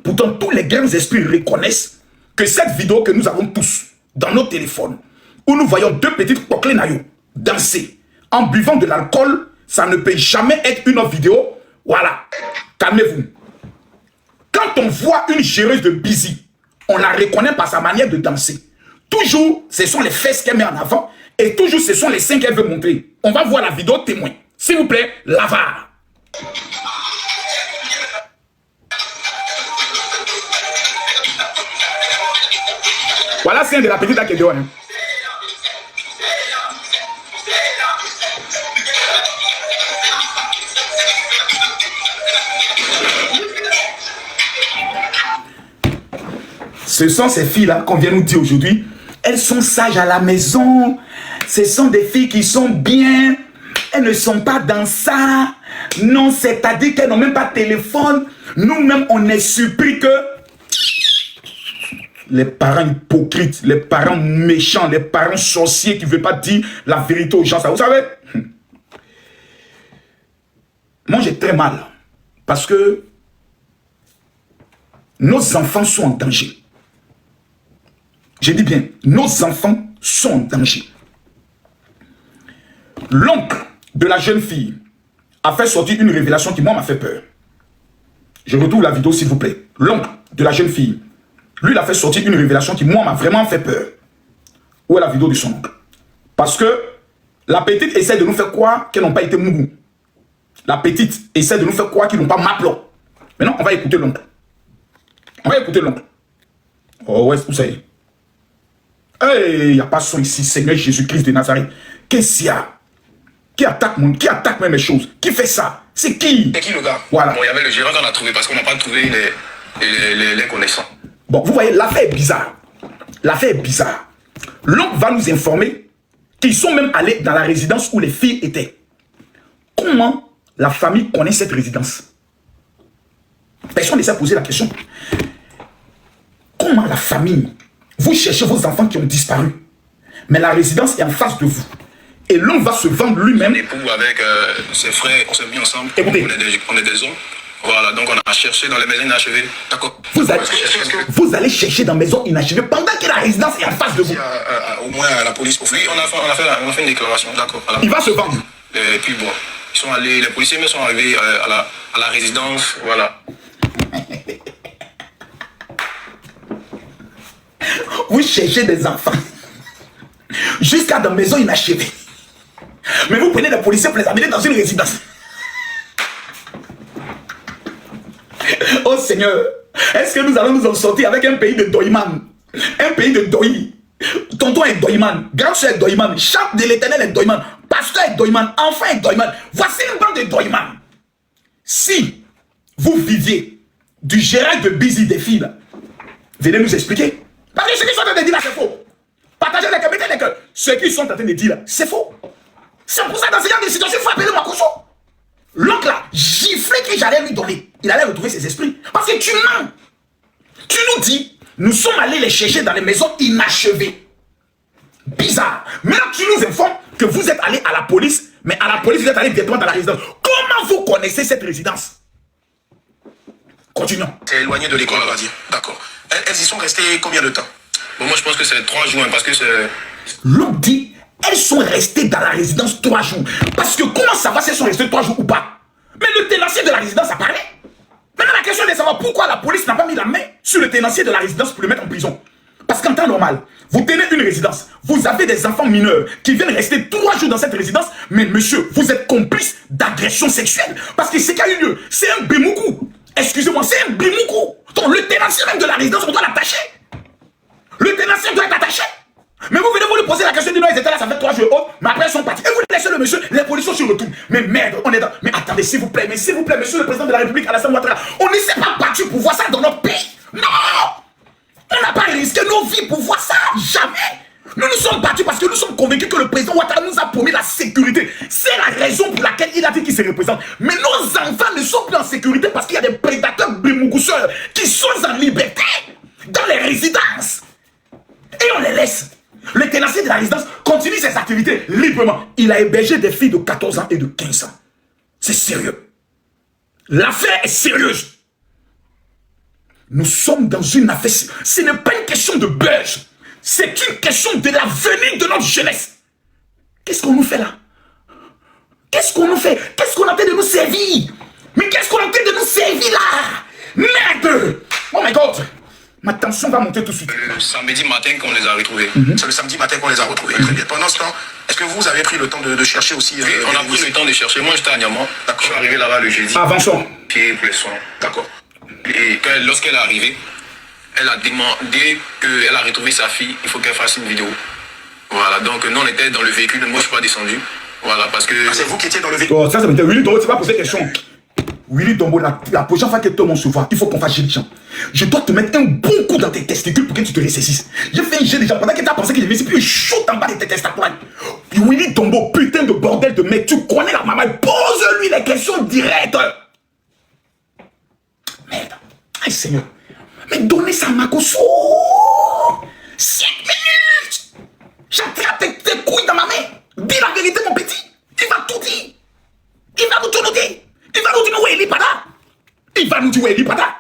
Pourtant, tous les grands esprits reconnaissent que cette vidéo que nous avons tous dans nos téléphones, où nous voyons deux petites Poklenayo danser en buvant de l'alcool, ça ne peut jamais être une autre vidéo. Voilà. Calmez-vous. Quand on voit une géreuse de Busy, on la reconnaît par sa manière de danser. Toujours, ce sont les fesses qu'elle met en avant et toujours, ce sont les seins qu'elle veut montrer. On va voir la vidéo témoin. S'il vous plaît, l'avare. Voilà, c'est un de la petite qui est dehors. Hein. Ce sont ces filles-là qu'on vient nous dire aujourd'hui. Elles sont sages à la maison. Ce sont des filles qui sont bien. Elles ne sont pas dans ça. Non, c'est-à-dire qu'elles n'ont même pas de téléphone. Nous-mêmes, on est surpris que les parents hypocrites, les parents méchants, les parents sorciers qui ne veulent pas dire la vérité aux gens, ça vous savez. Moi, j'ai très mal. Parce que nos enfants sont en danger. Je dis bien, nos enfants sont en danger. L'oncle de la jeune fille a fait sortir une révélation qui, moi, m'a fait peur. Je retrouve la vidéo, s'il vous plaît. L'oncle de la jeune fille, lui, il a fait sortir une révélation qui, moi, m'a vraiment fait peur. Où est la vidéo de son oncle? Parce que la petite essaie de nous faire croire qu'elles n'ont pas été mougou. La petite essaie de nous faire croire qu'ils n'ont pas maplot. Maintenant, on va écouter l'oncle. On va écouter l'oncle. Oh, ouais, vous savez. Il n'y a pas son ici, Seigneur Jésus-Christ de Nazareth. Qu'est-ce qu'il y a? Qui attaque même les choses? Qui fait ça? C'est qui?
C'est qui le gars?
Voilà.
Bon, il y avait le gérant qu'on a trouvé parce qu'on n'a pas trouvé les connaissants.
Bon, vous voyez, l'affaire est bizarre. L'affaire est bizarre. L'oncle va nous informer qu'ils sont même allés dans la résidence où les filles étaient. Comment la famille connaît cette résidence? Personne ne s'est posé la question. Comment la famille, vous cherchez vos enfants qui ont disparu, mais la résidence est en face de vous. Et l'homme va se vendre lui-même.
L'époux avec ses frères, on s'est mis ensemble.
Écoutez.
On est des hommes. Voilà, donc on a cherché dans les maisons inachevées. D'accord.
Vous allez chercher dans maison inachevée pendant que la résidence est en face de vous.
Au moins à la police. Oui, on a fait une déclaration. D'accord.
Il va se vendre.
Et puis bon, ils sont allés, les policiers sont arrivés à la résidence. Voilà.
Vous cherchez des enfants jusqu'à dans maison inachevée. Mais vous prenez les policiers pour les amener dans une résidence. Oh Seigneur, est-ce que nous allons nous en sortir avec un pays de Doïman? Un pays de Doï. Tonton est Doïman, grand-soeur est Doïman, chante de l'éternel est Doïman, pasteur est Doïman, enfant est Doïman. Voici une bande de Doïman. Si vous viviez du gérant de Busy des filles, venez nous expliquer. Parce que ce qu'ils sont en train de dire là, c'est faux. Partagez les cœurs, mettez les cœurs. Ce qu'ils sont en train de dire là, c'est faux. C'est pour ça, dans ce genre de situation, il faut appeler Makoso. L'autre là, giflé que j'allais lui donner, il allait retrouver ses esprits. Parce que tu mens. Tu nous dis, nous sommes allés les chercher dans les maisons inachevées. Bizarre. Maintenant, tu nous informes que vous êtes allés à la police, mais à la police, vous êtes allés directement dans la résidence. Comment vous connaissez cette résidence? Continuons.
C'est éloigné de l'école, on va dire. D'accord. Elles y sont restées combien de temps? Bon, moi, je pense que c'est 3 jours, hein, parce que c'est...
L'homme dit, elles sont restées dans la résidence 3 jours. Parce que comment ça va si elles sont restées 3 jours ou pas? Mais le tenancier de la résidence a parlé. Maintenant, la question est de savoir pourquoi la police n'a pas mis la main sur le tenancier de la résidence pour le mettre en prison. Parce qu'en temps normal, vous tenez une résidence, vous avez des enfants mineurs qui viennent rester 3 jours dans cette résidence, mais monsieur, vous êtes complice d'agression sexuelle. Parce que ce qui a eu lieu, c'est un bémoukou. Excusez-moi, c'est un bémoukou. Donc le tenancier même de la résidence, on doit l'attacher. Le tenancier doit être attaché. Mais vous venez vous lui poser la question, non, ils étaient là, ça fait 3 jours, mais après ils sont partis. Et vous laissez le monsieur, les policiers sur le tout. Mais merde, on est dans... Mais attendez, s'il vous plaît, monsieur le président de la République, Alassane Ouattara, on ne s'est pas battu pour voir ça dans notre pays. Non! On n'a pas risqué nos vies pour voir ça. Jamais! Nous nous sommes battus parce que nous sommes convaincus que le président Ouattara nous a promis la sécurité. C'est la raison pour laquelle il a dit qu'il se représente. Mais nos enfants ne sont plus en sécurité parce qu'il y a des prédateurs brimougusseurs qui sont en liberté dans les résidences. Et on les laisse. Le tenancier de la résidence continue ses activités librement. Il a hébergé des filles de 14 ans et de 15 ans. C'est sérieux. L'affaire est sérieuse. Nous sommes dans une affaire. Ce n'est pas une question de buzz. C'est une question de l'avenir de notre jeunesse. Qu'est-ce qu'on nous fait là? Qu'est-ce qu'on nous fait? Qu'est-ce qu'on est en train de nous servir? Mais qu'est-ce qu'on est en train de nous servir là? Merde! Oh my God! Ma tension va monter tout de suite.
Le samedi matin qu'on les a retrouvés.
C'est le samedi matin qu'on les a retrouvés. Très bien. Pendant ce temps, est-ce que vous avez pris le temps de chercher aussi
Oui, on a pris le temps de chercher. Moi, j'étais à Niamey. Je suis arrivé là-bas le jeudi.
Avançons.
Pied pour les soins.
D'accord.
Et lorsqu'elle est arrivée, elle a demandé qu'elle a retrouvé sa fille. Il faut qu'elle fasse une vidéo. Voilà. Donc, nous, on était dans le véhicule. Moi, je ne suis pas descendu. Voilà, parce que...
Ah, c'est vous qui étiez dans le véhicule.
Oh, ça m'intéresse. Willy Dombo, tu vas poser des questions. Willy Dombo, la prochaine fois que tout le monde se voit, il faut qu'on fasse jet de gens. Je dois te mettre un bon coup dans tes testicules pour que tu te ressaisisses. J'ai fait un jet de gens pendant que tu as pensé que je vais puis chaud en bas de tes testicules. Willy Dombo, putain de bordel de mec, tu connais la maman, pose-lui les questions directes. Merde. Aïe Seigneur. Mais donnez ça à Makosso. 5 minutes. J'attrape tes couilles dans ma main. Dis la vérité, mon petit. Il va tout dire. Il va nous tout dire. Il va nous dire où est Elipada. Il va nous dire où est Elipada.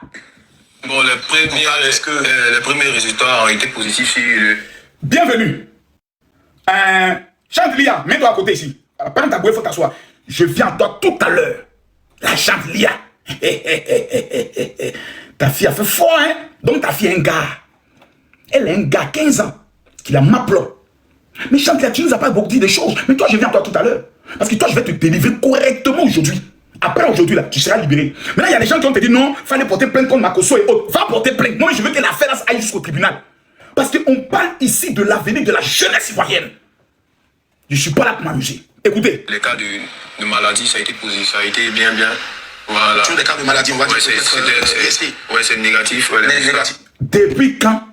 Bon, les premiers résultats ont été positifs sur le...
Bienvenue. Chantelia, mets-toi à côté ici. Prends ta bouée, il faut t'asseoir. Je viens à toi tout à l'heure. La Chantelia. Ta fille a fait fort, hein? Donc ta fille est un gars. Elle est un gars, 15 ans, qui la m'applaud. Mais Chantelia, tu nous as pas beaucoup dit des choses. Mais toi, je viens à toi tout à l'heure. Parce que toi, je vais te délivrer correctement aujourd'hui. Après aujourd'hui, là, tu seras libéré. Maintenant, il y a des gens qui ont te dit non, fallait porter plainte contre Makosso et autres. Va porter plainte. Moi, je veux que l'affaire aille jusqu'au tribunal. Parce qu'on parle ici de l'avenir de la jeunesse ivoirienne. Je ne suis pas là pour m'amuser. Écoutez.
Les cas de maladie, ça a été positif, ça a été bien. Voilà.
Tous les cas de maladie, on va dire
c'est négatif. Ouais,
négatif.
Depuis quand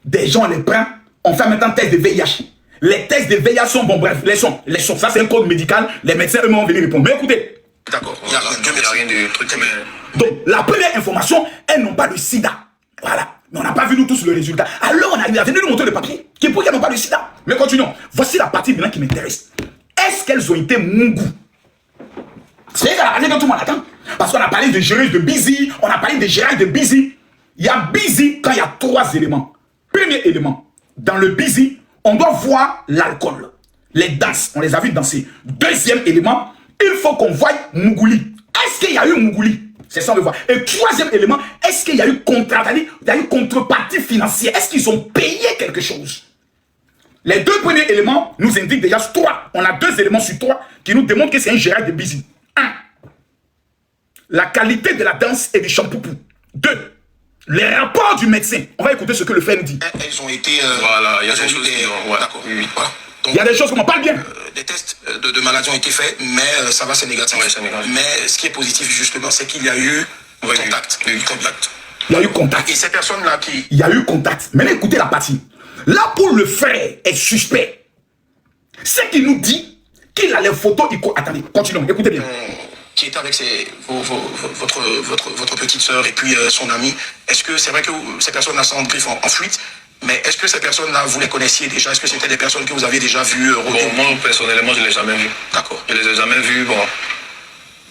des gens les prennent, on fait maintenant un test de VIH. Les tests de VIH sont bons, bref, les sons. Ça c'est un code médical, les médecins eux-mêmes vont venir répondre. Mais écoutez.
D'accord,
il n'y a rien de truc.
Donc, la première information, elles n'ont pas le sida. Voilà. Mais on n'a pas vu nous tous le résultat. Alors, on a venu nous montrer le papier. Qui est pour qu'elles n'ont pas le sida. Mais continuons. Voici la partie maintenant qui m'intéresse. Est-ce qu'elles ont été Mungu? C'est la partie dont tout le monde attend. Parce qu'on a parlé de Gérard de Busy, on a parlé de Gérard de Busy. Il y a Busy quand il y a 3 éléments. Premier élément, dans le Busy, on doit voir l'alcool. Les danses, on les a vus danser. Deuxième élément, il faut qu'on voie Mougouli. Est-ce qu'il y a eu Mougouli? C'est ça on veut voir. Et troisième élément, est-ce qu'il y a eu contrepartie financière? Est-ce qu'ils ont payé quelque chose? Les 2 premiers éléments nous indiquent déjà 3. On a 2 éléments sur 3 qui nous démontrent que c'est un Gérard de Busy. 1. La qualité de la danse et du champoupou. 2. Les rapports du médecin. On va écouter ce que le fait nous dit.
Elles ont été...
voilà, il y a des choses
D'accord, oui. Voilà.
Il y a des choses qu'on parle bien.
Des tests de maladie ont été faits, mais ça va, c'est négatif.
Ouais, c'est négatif.
Mais ce qui est positif, justement, c'est qu'il y a eu contact.
Il y a eu contact.
Et ces personnes-là qui...
Il y a eu contact. Maintenant, écoutez la partie. Là, pour le frère est suspect. C'est qu'il nous dit qu'il a les photos. Attendez, continuons, écoutez bien.
Qui était avec votre petite sœur et puis son ami. Est-ce que c'est vrai que ces personnes-là sont en fuite? Mais est-ce que ces personnes-là, vous les connaissiez déjà? Est-ce que c'était des personnes que vous avez déjà vues?
Bon, moi, personnellement, je ne les ai jamais vues.
D'accord.
Je les ai jamais vues, bon.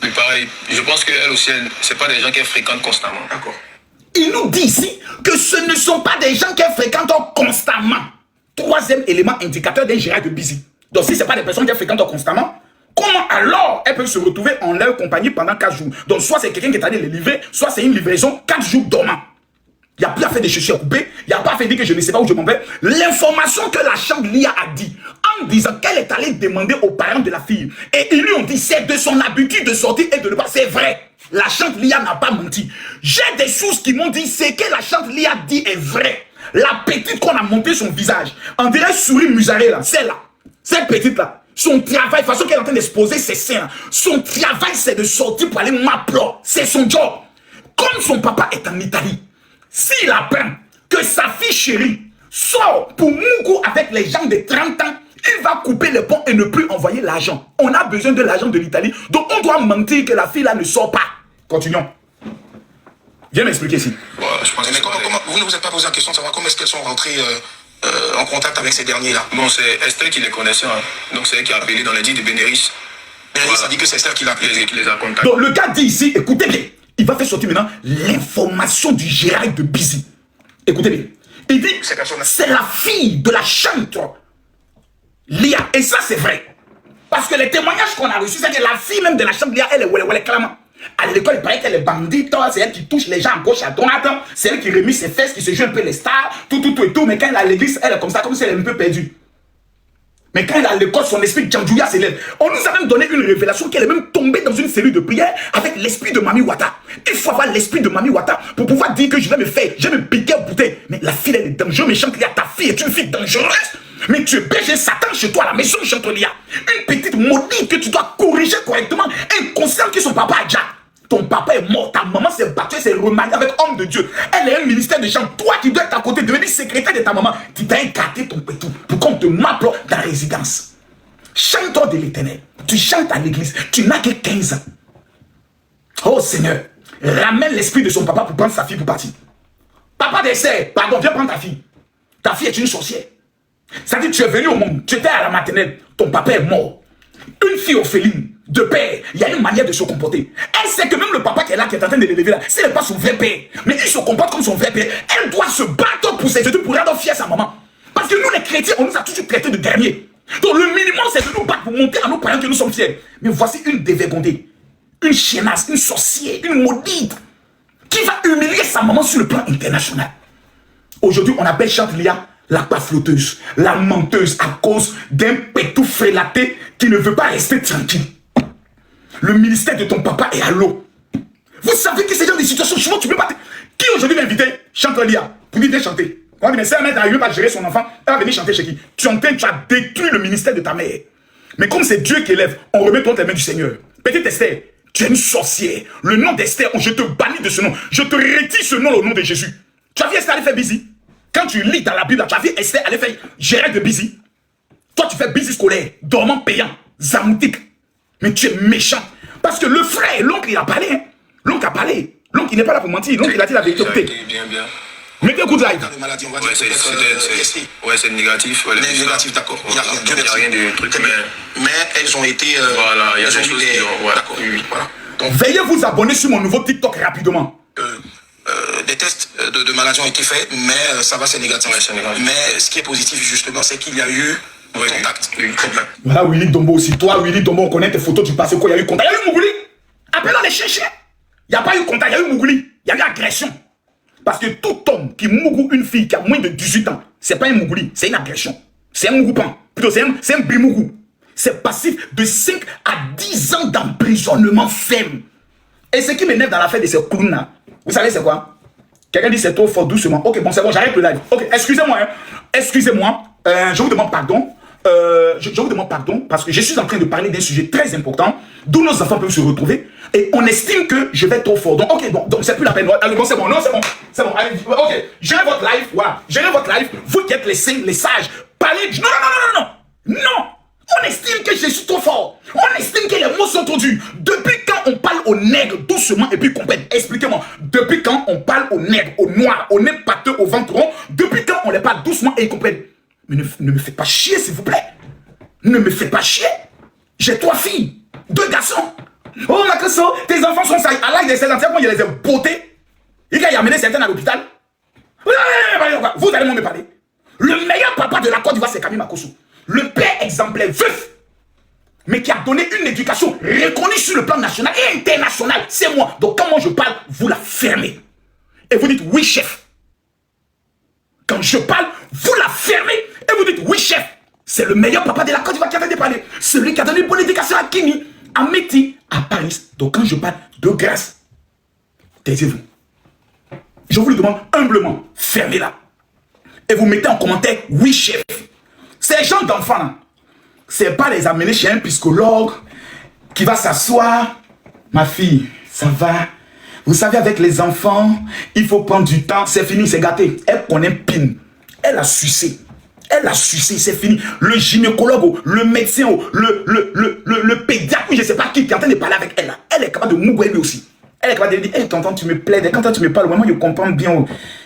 Mais pareil, je pense qu'elle aussi, ce n'est pas des gens qu'elle fréquente constamment.
D'accord.
Il nous dit ici que ce ne sont pas des gens qu'elle fréquente constamment. Troisième élément indicateur d'un Gérard de Busy. Donc si ce n'est pas des personnes qu'elle fréquente constamment, comment alors elles peuvent se retrouver en leur compagnie pendant 4 jours? Donc soit c'est quelqu'un qui est allé les livrer, soit c'est une livraison 4 jours dormant. Il n'y a plus à faire des chaussures coupées, il n'y a pas à faire dire que je ne sais pas où je m'en vais. L'information que la Chantelia a dit, en disant qu'elle est allée demander aux parents de la fille, et ils lui ont dit c'est de son habitude de sortir et de ne pas, c'est vrai. La chante Lia n'a pas menti. J'ai des sources qui m'ont dit ce que la chante Lia dit est vrai. La petite qu'on a monté son visage, on dirait souris musarée là, celle-là. Cette petite-là, son travail, de façon qu'elle est en train d'exposer ses seins, son travail c'est de sortir pour aller m'appeler. C'est son job. Comme son papa est en Italie, s'il apprend que sa fille chérie sort pour Mougou avec les gens de 30 ans, il va couper les ponts et ne plus envoyer l'argent. On a besoin de l'argent de l'Italie, donc on doit mentir que la fille là ne sort pas. Continuons. Viens m'expliquer ici.
Ouais, je pense mais comment, vous ne vous êtes pas posé la question de savoir comment est-ce qu'elles sont rentrées en contact avec ces derniers-là?
Bon, c'est Esther qui les connaissait, hein. Donc c'est elle qui a appelé dans les dits de Bénéris.
Bénéris a dit que c'est Esther qui l'a appelé.
Qui les a contactés.
Donc le gars dit ici, écoutez bien, il va faire sortir maintenant l'information du Gérald de Busy. Écoutez bien. Il dit, c'est la fille de la chante Lia. Et ça, c'est vrai. Parce que les témoignages qu'on a reçus, c'est que la fille même de la chante Lia, elle est clairement. À l'école, il paraît qu'elle est bandite, c'est elle qui touche les gens à gauche, à droite, c'est elle qui remet ses fesses, qui se joue un peu les stars, tout et tout. Mais quand elle est à l'église, elle est comme ça, comme si elle est un peu perdue. Mais quand elle est à l'école, son esprit Djandjouya s'élève. On nous a même donné une révélation qu'elle est même tombée dans une cellule de prière avec l'esprit de Mami Wata. Il faut avoir l'esprit de Mami Wata pour pouvoir dire que je vais me piquer au bouteille. Mais la fille, elle est dangereuse, méchante. Ta fille est une fille dangereuse. Mais tu es berger Satan chez toi à la maison, Chantolia. Une petite maudite que tu dois corriger correctement. Inconscient que son papa a déjà. Ton papa est mort, ta maman s'est battue, s'est remariée avec homme de Dieu. Elle est un ministère de gens. Toi qui dois être à côté, devenir secrétaire de ta maman, tu dois écarter ton pétou pour qu'on te mappe dans la résidence. Chante-toi de l'éternel. Tu chantes à l'église. Tu n'as que 15 ans. Oh Seigneur, ramène l'esprit de son papa pour prendre sa fille pour partir. Papa d'essai, pardon, viens prendre ta fille. Ta fille est une sorcière. Ça dit, tu es venu au monde, tu étais à la maternelle, ton papa est mort. Une fille orpheline, de père, il y a une manière de se comporter. Elle sait que même le papa qui est là, qui est en train de l'élever là, ce n'est pas son vrai père, mais il se comporte comme son vrai père. Elle doit se battre pour ses études, pour rendre fière sa maman. Parce que nous les chrétiens, on nous a toujours traités de dernier. Donc le minimum, c'est de nous battre pour monter à nos parents que nous sommes fiers. Mais voici une dévergondée, une chiennasse, une sorcière, une maudite, qui va humilier sa maman sur le plan international. Aujourd'hui, on appelle Chantelia la pafloteuse, la menteuse à cause d'un pétou frélaté qui ne veut pas rester tranquille. Le ministère de ton papa est à l'eau. Vous savez que ces gens de situations, souvent tu peux pas... Qui aujourd'hui m'a invité? Chantelia, pour dire viens chanter. On dit mais si elle n'arrive pas à gérer son enfant, elle va venir chanter chez qui? Tu as détruit le ministère de ta mère. Mais comme c'est Dieu qui élève, on remet contre les mains du Seigneur. Petite Esther, tu es une sorcière. Le nom d'Esther, je te bannis de ce nom. Je te retire ce nom au nom de Jésus. Tu as vu Esther aller faire busy? Quand tu lis dans la Bible, tu as vu Esther aller faire Gérald de busy. Toi, tu fais busy scolaire, dormant payant, zamoutique. Mais tu es méchant. Parce que le frère, l'oncle, il a parlé. Hein. L'oncle a parlé. L'oncle, il n'est pas là pour mentir. L'oncle, il a dit la vérité.
Bien.
Mettez good light.
Ouais, c'est négatif. Ouais,
négatif, d'accord. Il n'y a
rien de truc.
Mais elles ont été...
voilà, il y a des choses qui ont...
D'accord, oui. Voilà.
Donc, veuillez vous abonner sur mon nouveau TikTok rapidement.
Des tests de maladie ont été faits, mais ça va, c'est négatif.
Ouais, c'est négatif.
Mais ce qui est positif, justement, c'est qu'il y a eu contact.
Voilà, Willy Dombo aussi. Toi, Willy Dombo, on connaît tes photos du passé. Quoi, il y a eu contact. Il y a eu Mougouli. Appelons les chiens. Il n'y a pas eu contact, il y a eu Mougouli. Il y a eu agression. Parce que tout homme qui mougou une fille qui a moins de 18 ans, c'est pas un Mougouli, c'est une agression. C'est un mougoupan. Plutôt, c'est un brimougou. C'est passif de 5 à 10 ans d'emprisonnement ferme. Et ce qui m'énerve dans l'affaire de ces clowns-là, vous savez c'est quoi? Quelqu'un dit c'est trop fort, doucement. Ok, bon, c'est bon, j'arrête le live. Ok, excusez-moi. Hein. Excusez-moi. Je vous demande pardon. Je vous demande pardon parce que je suis en train de parler d'un sujet très important d'où nos enfants peuvent se retrouver et on estime que je vais trop fort. Donc, ok, donc c'est plus la peine. Allez, bon, c'est bon, non, c'est bon. C'est bon, allez, ok. Gérez votre live, voilà. Gérez votre live. Vous qui êtes les saints, les sages. Parlez. Non. On estime que je suis trop fort. On estime que les mots sont trop durs. Depuis quand on parle aux nègres doucement et puis comprennent? Expliquez-moi. Depuis quand on parle aux nègres, aux noirs, aux nez pâteux, aux ventres ronds? Depuis quand on les parle doucement et ils comprennent? Mais ne me faites pas chier, s'il vous plaît. Ne me faites pas chier. J'ai 3 filles, 2 garçons. Oh, Makoso, tes enfants sont sages. À l'âge de 16 ans, il les a bottés. Il a amené certains à l'hôpital. Vous allez me parler. Le meilleur papa de la Côte d'Ivoire, c'est Camille Makoso. Le père exemplaire, veuf, mais qui a donné une éducation reconnue sur le plan national et international. C'est moi. Donc, quand moi je parle, vous la fermez. Et vous dites oui, chef. Quand je parle, vous la fermez. Et vous dites oui, chef. C'est le meilleur papa de la Côte d'Ivoire qui a fait parler. Celui qui a donné une bonne éducation à Kimi, à Métis, à Paris. Donc, quand je parle, de grâce, taisez-vous. Je vous le demande humblement, fermez-la. Et vous mettez en commentaire, oui chef. Ces gens d'enfants là, c'est pas les amener chez un psychologue qui va s'asseoir. Ma fille, ça va. Vous savez, avec les enfants, il faut prendre du temps. C'est fini, c'est gâté. Elle connaît PIN. Elle a sucé. Elle a sucé, c'est fini. Le gynécologue, le médecin, le pédiatre, je ne sais pas qui est en train de parler avec elle. Là. Elle est capable de mouiller lui aussi. Elle est capable de dire, hé tonton, tu me plaides. Et quand toi, tu me parles, moi, je comprends bien.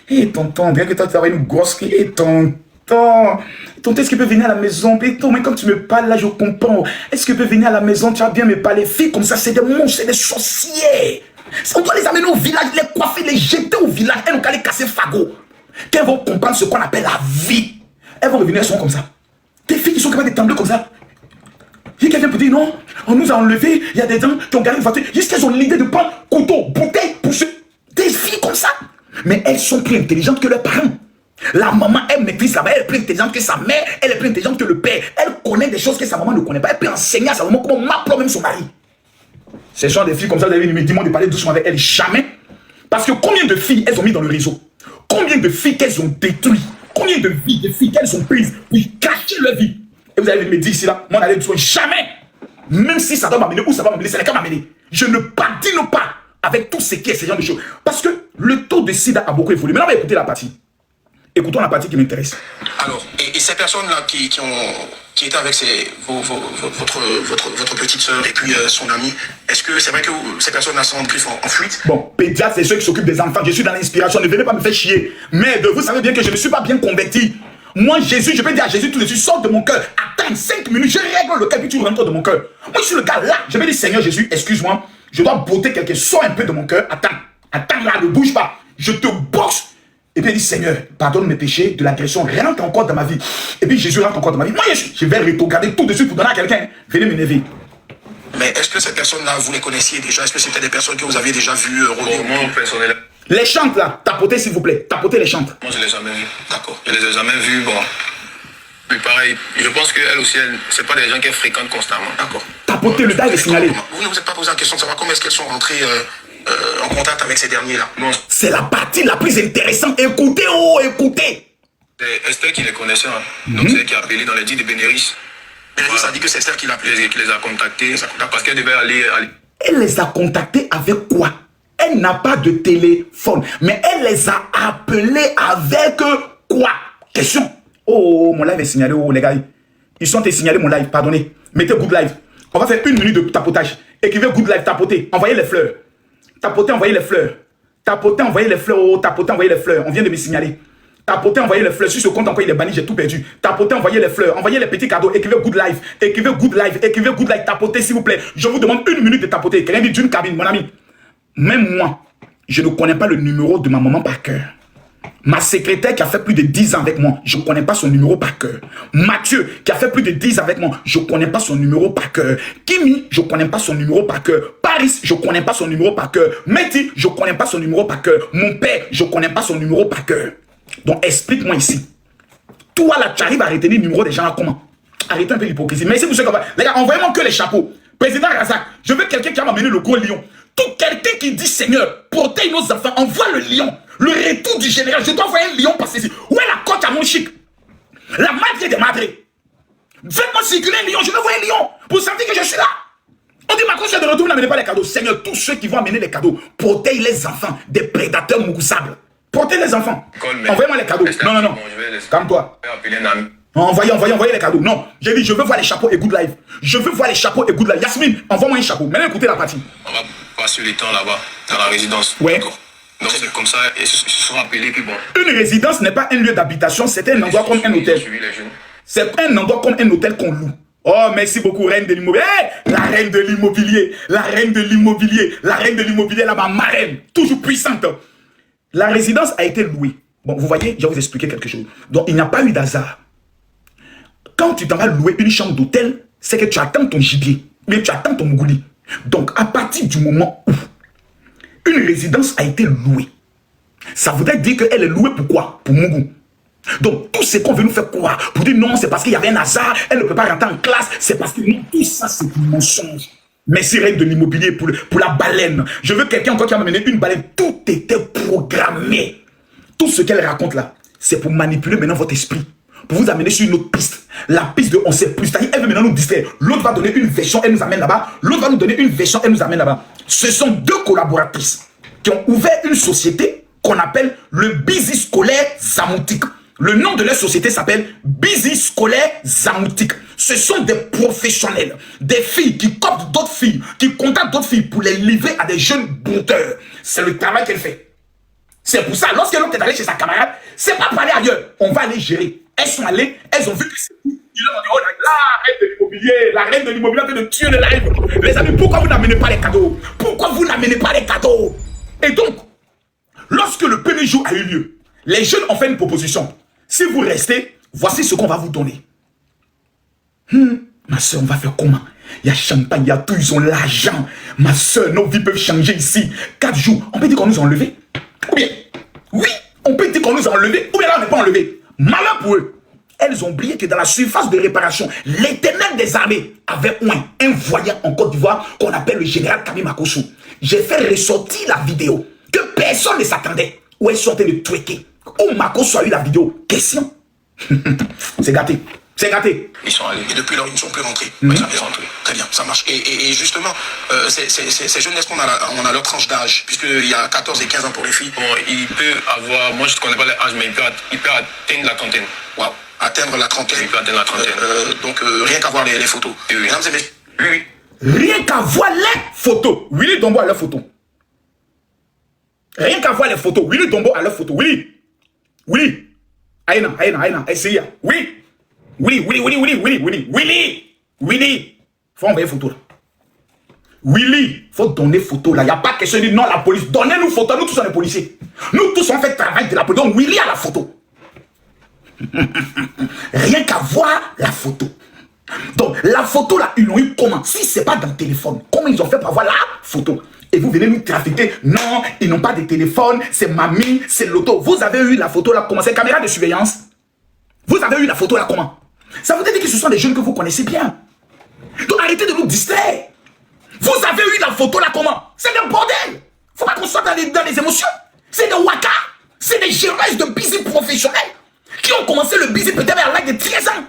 Hé tonton, bien que toi, tu as une grosse qui. Hé tonton, est-ce qu'il peut venir à la maison? Mais quand tu me parles, là, je comprends. Est-ce qu'il peut venir à la maison? Tu vas bien me parler. Filles comme ça, c'est des monstres, c'est des sorciers. On doit les amener au village, les coiffer, les jeter au village. Elles n'ont qu'à les casser fagot. Qu'elles vont comprendre ce qu'on appelle la vie. Elles vont revenir, elles sont comme ça. Des filles qui sont capables de trembler comme ça. Il y a quelqu'un qui dit non, on nous a enlevés, il y a des gens qui ont gardé une voiture. Jusqu'elles ont l'idée de prendre couteau, bouteille pour se... Des filles comme ça. Mais elles sont plus intelligentes que leurs parents. La maman, elle maîtrise la mère, elle est plus intelligente que sa mère, elle est plus intelligente que le père. Elle connaît des choses que sa maman ne connaît pas. Elle peut enseigner à sa maman comment m'appeler même son mari. Ces gens des filles comme ça, vous avez dit, dis-moi de parler doucement avec elles. Jamais. Parce que combien de filles elles ont mis dans le réseau? Combien de filles qu'elles ont détruit? Combien de vies, de filles qu'elles ont prises pour cacher leur vie? Et vous allez me dire ici, là, moi, n'allez doucement. Jamais. Même si ça doit m'amener ou ça va m'amener, ça n'est qu'à m'amener. Je ne badine pas avec tout ce qui est ce genre de choses. Parce que le taux de sida a beaucoup évolué. Maintenant, on va écouter la partie. Écoutons la partie qui m'intéresse.
Alors, et ces personnes-là qui étaient avec votre petite sœur et puis son ami, est-ce que c'est vrai que ces personnes-là sont en fuite?
Bon, pédiatre, c'est ceux qui s'occupent des enfants. Je suis dans l'inspiration. Ne venez pas me faire chier. Merde, vous savez bien que je ne suis pas bien converti. Moi, Jésus, je peux dire à Jésus tout de suite, sors de mon cœur. Attends 5 minutes, je règle le cas, puis tu rentres de mon cœur. Moi, je suis le gars là. Je vais dire, Seigneur Jésus, excuse-moi. Je dois botter quelqu'un. Sors un peu de mon cœur. Attends là, ne bouge pas. Je te boxe. Et puis il dit, Seigneur, pardonne mes péchés de l'agression, rentre encore dans ma vie. Et puis Jésus rentre encore dans ma vie. Moi, je vais regarder tout de suite pour donner à quelqu'un. Venez m'énerver.
Mais est-ce que ces personnes-là, vous les connaissiez déjà? Est-ce que c'était des personnes que vous aviez déjà vues rôder?
Moi, personnellement.
Les chantes là, tapotez s'il vous plaît. Tapotez les chantes.
Moi, je ne les ai jamais vues.
D'accord.
Je les ai jamais vues, bon. Mais pareil, je pense qu'elle aussi, c'est pas des gens qu'elle fréquente constamment.
D'accord.
Tapotez le gars et signalez.
Vous ne vous êtes pas posé la question de savoir comment est-ce qu'elles sont rentrées en contact avec ces derniers-là?
Bon.
C'est la partie la plus intéressante. Écoutez, oh, écoutez.
C'est Esther qui les connaissait. Hein. Donc c'est elle qui a appelé dans les dits de Bénéris.
Bénéris a dit que c'est Esther qui l'a appelé.
Qui les a contactés parce qu'elle devait aller.
Elle les a contactés avec quoi? Elle n'a pas de téléphone. Mais elle les a appelés avec quoi? Question. Oh, mon live est signalé. Oh, les gars. Ils sont signalés, mon live. Pardonnez. Mettez good live. On va faire 1 minute de tapotage. Écrivez good live, tapotez. Envoyez les fleurs. Tapotez, envoyez les fleurs. Tapotez, envoyez les fleurs. Oh, tapotez, envoyez les fleurs. On vient de me signaler. Tapotez, envoyez les fleurs. Si ce compte encore il est banni, j'ai tout perdu. Tapotez, envoyez les fleurs. Envoyez les petits cadeaux. Écrivez good live. Écrivez good live. Écrivez good live. Tapotez, s'il vous plaît. Je vous demande 1 minute de tapoter. Quelqu'un dit d'une cabine, mon ami. Même moi, je ne connais pas le numéro de ma maman par cœur. Ma secrétaire qui a fait plus de 10 ans avec moi, je ne connais pas son numéro par cœur. Mathieu qui a fait plus de 10 ans avec moi, je ne connais pas son numéro par cœur. Kimi, je ne connais pas son numéro par cœur. Paris, je ne connais pas son numéro par cœur. Mehdi, je ne connais pas son numéro par cœur. Mon père, je ne connais pas son numéro par cœur. Donc explique-moi ici. Toi là, tu arrives à retenir le numéro des gens là comment? Arrêtez un peu l'hypocrisie. Mais si vous savez comment. Les gars, envoyez-moi que les chapeaux. Président Razak, je veux quelqu'un qui va m'amener le gros lion. Tout quelqu'un qui dit Seigneur, protège nos enfants, envoie le lion. Le retour du général, je dois envoyer un lion passer ici. Où est la côte à mon chic? La madre des madres. Faites-moi circuler un lion, je veux voir un lion. Pour sentir que je suis là. On dit ma cause de retour, n'amenez pas les cadeaux. Seigneur, tous ceux qui vont amener les cadeaux, protège les enfants des prédateurs moussables. Protège les enfants. Envoyez-moi les cadeaux. Non. Calme-toi. Envoyez les cadeaux. Non, j'ai dit, je veux voir les chapeaux et good live. Je veux voir les chapeaux et good live. Yasmine, envoie-moi un chapeau. Maintenant, écoutez la partie.
On va passer le temps là-bas, dans la résidence.
Ouais.
Donc c'est comme ça, ils se sont appelés, puis bon.
Une résidence n'est pas un lieu d'habitation, c'est un endroit comme un hôtel. C'est un endroit comme un hôtel qu'on loue. Oh, merci beaucoup, reine de l'immobilier. Hey, la reine de l'immobilier. La reine de l'immobilier. La reine de l'immobilier, là, ma marraine. Toujours puissante. La résidence a été louée. Bon, vous voyez, je vais vous expliquer quelque chose. Donc, il n'y a pas eu d'hasard. Quand tu t'en vas louer une chambre d'hôtel, c'est que tu attends ton gibier. Mais tu attends ton mougouli. Donc, à partir du moment où une résidence a été louée, ça voudrait dire qu'elle est louée pour quoi? Pour Mougou. Donc, tout ce qu'on veut nous faire croire, pour dire non, c'est parce qu'il y avait un hasard, elle ne peut pas rentrer en classe, c'est parce que non, tout ça, c'est un mensonge. Merci reine de l'immobilier pour la baleine. Je veux quelqu'un encore qui va m'amener une baleine. Tout était programmé. Tout ce qu'elle raconte là, c'est pour manipuler maintenant votre esprit. Pour vous amener sur une autre piste. La piste de on sait plus. C'est-à-dire, elle veut maintenant nous distraire. L'autre va donner une version, elle nous amène là-bas. L'autre va nous donner une version, elle nous amène là-bas. Ce sont deux collaboratrices qui ont ouvert une société qu'on appelle le Busy Scolaire Zamoutique. Le nom de leur société s'appelle Busy Scolaire Zamoutique. Ce sont des professionnels, des filles qui coptent d'autres filles, qui contactent d'autres filles pour les livrer à des jeunes brouteurs. C'est le travail qu'elle fait. C'est pour ça, lorsque l'autre est allé chez sa camarade, c'est pas pour aller ailleurs. On va aller gérer. Elles sont allées, elles ont vu que c'est tout. Ils ont dit, oh la reine de l'immobilier, la reine de l'immobilier a fait de tuer le live. Les amis, pourquoi vous n'amenez pas les cadeaux? Pourquoi vous n'amenez pas les cadeaux? Et donc, lorsque le premier jour a eu lieu, les jeunes ont fait une proposition. Si vous restez, voici ce qu'on va vous donner. Ma soeur, on va faire comment? Il y a champagne, il y a tout, ils ont l'argent. Ma soeur, nos vies peuvent changer ici. 4 jours, on peut dire qu'on nous a enlevés. Ou bien, oui, on peut dire qu'on nous a enlevés. Ou bien là, on n'est pas enlevés. Malheur pour eux. Elles ont oublié que dans la surface de réparation, l'Éternel des armées avait un voyant en Côte d'Ivoire qu'on appelle le général Kami Makossou. J'ai fait ressortir la vidéo que personne ne s'attendait. Où elles sont en train de tweaker. Où Makossou a eu la vidéo. Question. C'est gâté. C'est gâté.
Ils sont allés.
Et depuis lors, ils ne sont plus rentrés.
Ils sont rentrés.
Très bien, ça marche. Et justement, ces jeunes, est-ce qu'on a leur tranche d'âge? Puisqu'il y a 14 et 15 ans pour les filles.
Bon, il peut avoir, moi je ne connais pas l'âge, mais il peut atteindre la trentaine.
Waouh, atteindre la trentaine.
Il peut atteindre la trentaine.
Donc, rien qu'à voir les photos.
Oui.
Mesdames et messieurs.
Oui.
Rien qu'à voir les photos. Willy Dombo a leurs photos. Rien qu'à voir les photos. Willy Dombo a leurs photos. Willy. Aïna. Essayez. Willy. Faut envoyer photo là. Willy, faut donner photo là. Il n'y a pas question de dire non, la police. Donnez-nous photo. Nous tous on est policiers. Nous tous on fait le travail de la police. Donc Willy a la photo. Rien qu'à voir la photo. Donc la photo là, ils l'ont eu comment? Si c'est pas dans le téléphone, comment ils ont fait pour avoir la photo? Et vous venez nous trafiquer. Non, ils n'ont pas de téléphone. C'est mamie, c'est l'auto. Vous avez eu la photo là comment? C'est caméra de surveillance. Vous avez eu la photo là comment? Ça veut dire que ce sont des jeunes que vous connaissez bien. Donc arrêtez de nous distraire. Vous avez eu la photo là comment? C'est des bordel. Faut pas qu'on soit dans les émotions. C'est des waka. C'est des géreuses de busy professionnels qui ont commencé le busy peut-être à l'âge de 13 ans.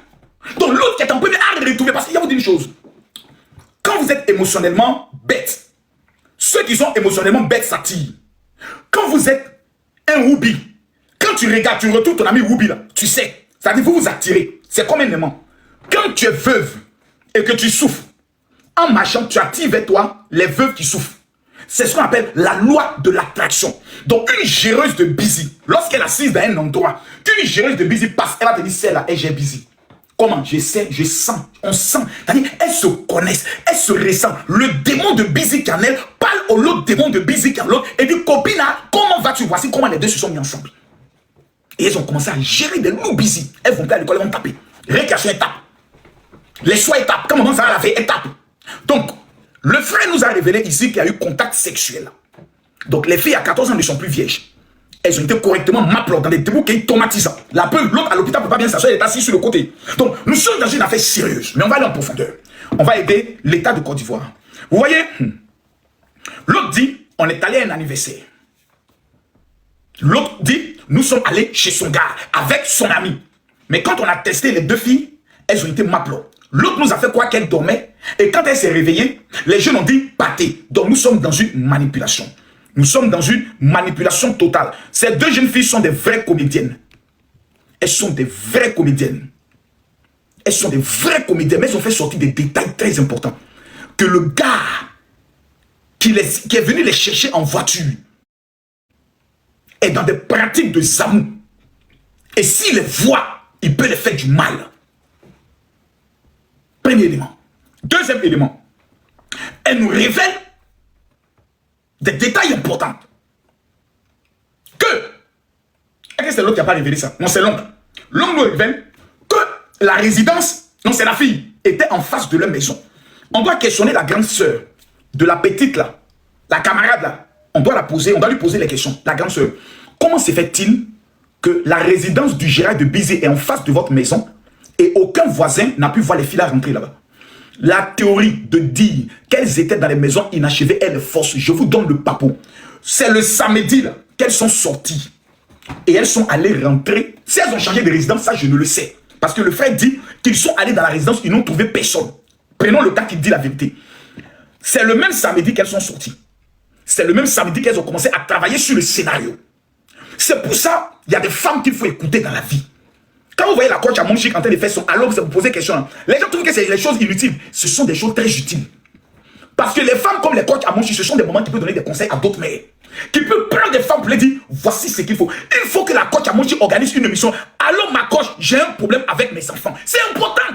Donc l'autre qui est en premier à retrouver. Parce qu'il y a vous dire une chose. Quand vous êtes émotionnellement bête, ceux qui sont émotionnellement bêtes s'attirent. Quand vous êtes un Woubi, quand tu regardes, tu retournes ton ami Woubi là, tu sais. C'est-à-dire vous vous attirez. C'est comme un aimant. Quand tu es veuve et que tu souffres, en marchant, tu attires vers toi les veuves qui souffrent. C'est ce qu'on appelle la loi de l'attraction. Donc une géreuse de busy, lorsqu'elle est assise dans un endroit, qu'une géreuse de busy passe, elle va te dire celle-là, elle est busy. Comment? Je sais, je sens, on sent. C'est-à-dire, elles se connaissent, elles se ressentent. Le démon de busy qui en elle parle au l'autre démon de busy qui en l'autre et dit copine, comment vas-tu? Voici comment les deux se sont mis ensemble. Et elles ont commencé à gérer des loups busy. Elles vont plus à l'école, elles vont taper. Récréation, elles tapent. Les soins, elles tapent. Quand maman va laver, elles tapent. Donc, le frère nous a révélé ici qu'il y a eu contact sexuel. Donc, les filles à 14 ans ne sont plus vierges. Elles ont été correctement maplées dans des débouquets traumatisants. La preuve, l'autre à l'hôpital ne peut pas bien s'asseoir, elle est assise sur le côté. Donc, nous sommes dans une affaire sérieuse. Mais on va aller en profondeur. On va aider l'État de Côte d'Ivoire. Vous voyez, l'autre dit, on est allé à un anniversaire. L'autre dit, nous sommes allés chez son gars avec son ami. Mais quand on a testé les deux filles, elles ont été maplées. L'autre nous a fait quoi qu'elle dormait. Et quand elle s'est réveillée, les jeunes ont dit pâté. Donc nous sommes dans une manipulation. Nous sommes dans une manipulation totale. Ces deux jeunes filles sont des vraies comédiennes. Elles sont des vraies comédiennes. Elles sont des vraies comédiennes. Mais elles ont fait sortir des détails très importants. Que le gars qui est venu les chercher en voiture est dans des pratiques de zamou. Et s'il les voit, il peut les faire du mal. Premier élément. Deuxième élément. Elle nous révèle des détails importants. Est-ce que c'est l'autre qui n'a pas révélé ça? Non, c'est l'oncle. L'oncle nous révèle que la résidence, non, c'est la fille, était en face de leur maison. On doit questionner la grande sœur de la petite là, la camarade là. On doit lui poser les questions. La grande sœur, comment se fait-il que la résidence du gérard de Busy est en face de votre maison et aucun voisin n'a pu voir les filles là rentrer là-bas? la théorie de dire qu'elles étaient dans les maisons inachevées est le force. Je vous donne le papo. C'est le samedi là qu'elles sont sorties. Et elles sont allées rentrer. Si elles ont changé de résidence, ça je ne le sais. Parce que le frère dit qu'ils sont allés dans la résidence, ils n'ont trouvé personne. Prenons le cas qui dit la vérité. C'est le même samedi qu'elles sont sorties. C'est le même samedi qu'elles ont commencé à travailler sur le scénario. C'est pour ça qu'il y a des femmes qu'il faut écouter dans la vie. Quand vous voyez la coach à Monchique en train de faire son alors vous vous posez question, les gens trouvent que c'est des choses inutiles. Ce sont des choses très utiles. Parce que les femmes comme les coachs à Monchique, ce sont des moments qui peuvent donner des conseils à d'autres mères. Qui peuvent prendre des femmes pour les dire, voici ce qu'il faut. Il faut que la coach à Monchique organise une émission. Alors ma coach, j'ai un problème avec mes enfants. C'est important.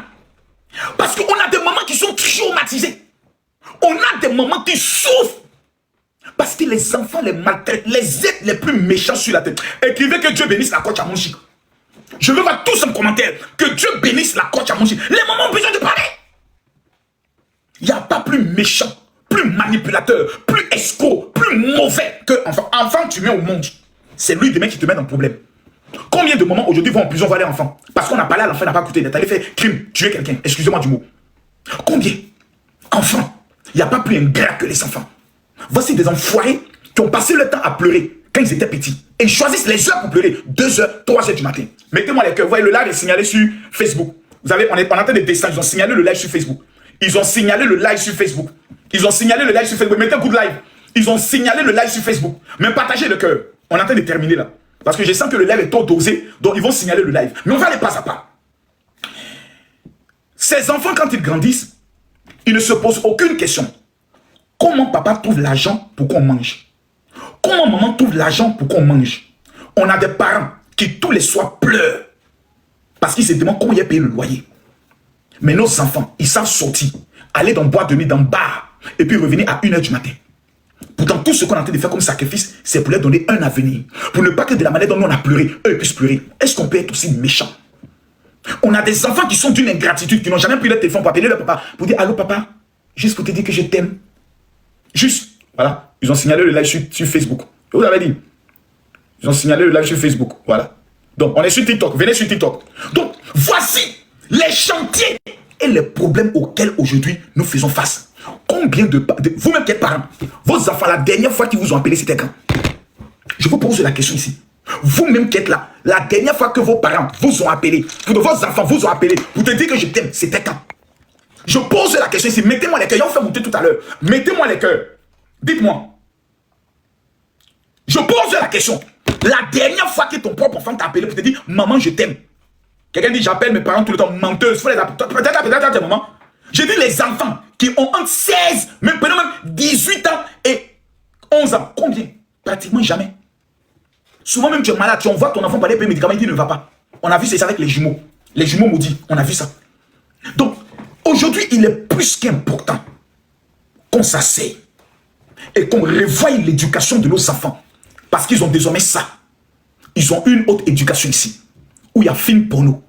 Parce qu'on a des moments qui sont traumatisés. On a des moments qui souffrent. Parce que les enfants les maltraitent, les êtres les plus méchants sur la terre. Écrivez que Dieu bénisse la coach à Monchique. Je veux voir tous en commentaire que Dieu bénisse la coach à Monchique. Les mamans ont besoin de parler. Il n'y a pas plus méchant, plus manipulateur, plus escroc, plus mauvais que enfant. Enfant, tu mets au monde. C'est lui demain qui te met dans le problème. Combien de mamans aujourd'hui vont en prison voir les enfants? Parce qu'on a parlé à l'enfant, n'a pas écouté. Il est allé faire crime, tuer quelqu'un. Excusez-moi du mot. Combien? Enfants. Il n'y a pas plus ingrat que les enfants. Voici des enfoirés qui ont passé le temps à pleurer quand ils étaient petits. Et ils choisissent les heures pour pleurer. 2 h, 3 h du matin. Mettez-moi les cœurs. Vous voyez, le live est signalé sur Facebook. Vous savez, on est en train de descendre. Ils ont signalé le live sur Facebook. Ils ont signalé le live sur Facebook. Ils ont signalé le live sur Facebook. Mettez un coup de live. Ils ont signalé le live sur Facebook. Mais partagez le cœur. On est en train de terminer là. Parce que je sens que le live est trop dosé. Donc ils vont signaler le live. Mais on va aller pas à pas. Ces enfants, quand ils grandissent, ils ne se posent aucune question. Comment papa trouve l'argent pour qu'on mange? Comment maman trouve l'argent pour qu'on mange? On a des parents qui tous les soirs pleurent. Parce qu'ils se demandent comment ils payent le loyer. Mais nos enfants, ils savent sortir, aller dans boîte de nuit, dans bar, et puis revenir à 1 h du matin. Pourtant, tout ce qu'on est en train de faire comme sacrifice, c'est pour leur donner un avenir. Pour ne pas que de la manière dont nous on a pleuré, eux puissent pleurer. Est-ce qu'on peut être aussi méchant? On a des enfants qui sont d'une ingratitude, qui n'ont jamais pris leur téléphone pour appeler leur papa, pour dire, allô papa, juste pour te dire que je t'aime. Juste, voilà. Ils ont signalé le live sur Facebook. Je vous avais dit. Ils ont signalé le live sur Facebook. Voilà. Donc, on est sur TikTok. Venez sur TikTok. Donc, voici les chantiers et les problèmes auxquels aujourd'hui nous faisons face. Combien de vous-même qui êtes parents, vos enfants, la dernière fois qu'ils vous ont appelé, c'était quand? Je vous pose la question ici. Vous-même qui êtes là, la dernière fois que vos parents vous ont appelé, que vos enfants vous ont appelé pour te dire que je t'aime, c'était quand? Je pose la question ici. Mettez-moi les cœurs. Ils ont fait monter tout à l'heure. Mettez-moi les cœurs. Dites-moi. Je pose la question. La dernière fois que ton propre enfant t'a appelé pour te dire, maman, je t'aime. Quelqu'un dit, j'appelle mes parents tout le temps, menteuse. Peut-être tes mamans. J'ai dit les enfants qui ont entre 16, même 18 ans et 11 ans. Combien? Pratiquement jamais. Souvent même tu es malade, tu envoies ton enfant par les médicaments, il dit ne va pas. On a vu ça avec les jumeaux. Les jumeaux maudits, on a vu ça. Donc, aujourd'hui, il est plus qu'important qu'on s'asseye et qu'on revoie l'éducation de nos enfants. Parce qu'ils ont désormais ça. Ils ont une autre éducation ici, où il y a film pour nous.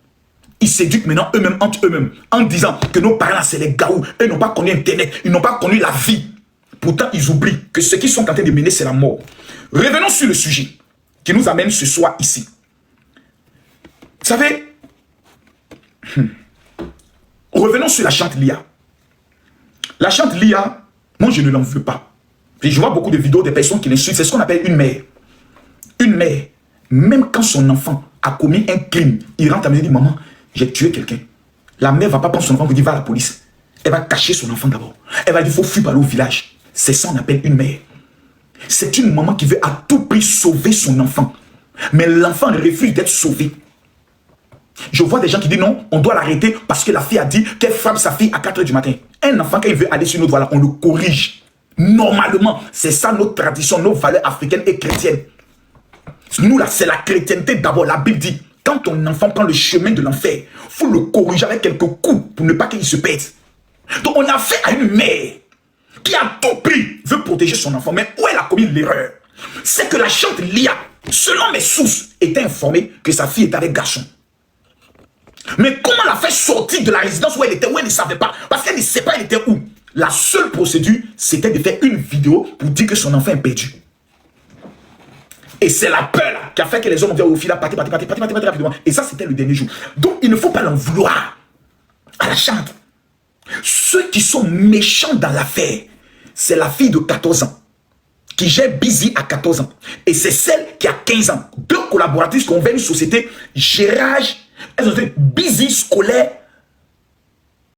Ils s'éduquent maintenant eux-mêmes, entre eux-mêmes, en disant que nos parents, c'est les gaous. Eux n'ont pas connu Internet, ils n'ont pas connu la vie. Pourtant, ils oublient que ce qu'ils sont en train de mener, c'est la mort. Revenons sur le sujet qui nous amène ce soir ici. Vous savez, revenons sur la chante Lia. La chante Lia, moi, je ne l'en veux pas. Et je vois beaucoup de vidéos des personnes qui l'insultent. C'est ce qu'on appelle une mère. Une mère, même quand son enfant a commis un crime, il rentre à me dire, maman, j'ai tué quelqu'un. La mère ne va pas prendre son enfant pour dire, va à la police. Elle va cacher son enfant d'abord. Elle va dire, il faut fuir par au village. C'est ça qu'on appelle une mère. C'est une maman qui veut à tout prix sauver son enfant. Mais l'enfant refuse d'être sauvé. Je vois des gens qui disent non, on doit l'arrêter parce que la fille a dit qu'elle frappe sa fille à 4 h du matin. Un enfant, quand il veut aller sur notre voie là, on le corrige. Normalement, c'est ça notre tradition, nos valeurs africaines et chrétiennes. Nous là, c'est la chrétienté d'abord. La Bible dit, quand ton enfant prend le chemin de l'enfer, il faut le corriger avec quelques coups pour ne pas qu'il se pète. Donc on a fait à une mère qui à tout prix veut protéger son enfant. Mais où elle a commis l'erreur? C'est que la chante Lia, selon mes sources, était informée que sa fille était avec garçon. Mais comment la fait sortir de la résidence où elle était, où elle ne savait pas? Parce qu'elle ne sait pas elle était où. La seule procédure, c'était de faire une vidéo pour dire que son enfant est perdu. Et c'est la peur là, qui a fait que les hommes ont dit au fil, partez rapidement. Et ça, c'était le dernier jour. Donc, il ne faut pas l'en vouloir à la chante. Ceux qui sont méchants dans l'affaire, c'est la fille de 14 ans qui gère Busy à 14 ans. Et c'est celle qui a 15 ans. Deux collaboratrices qui ont ouvert une société gérage. Elles ont fait Busy scolaire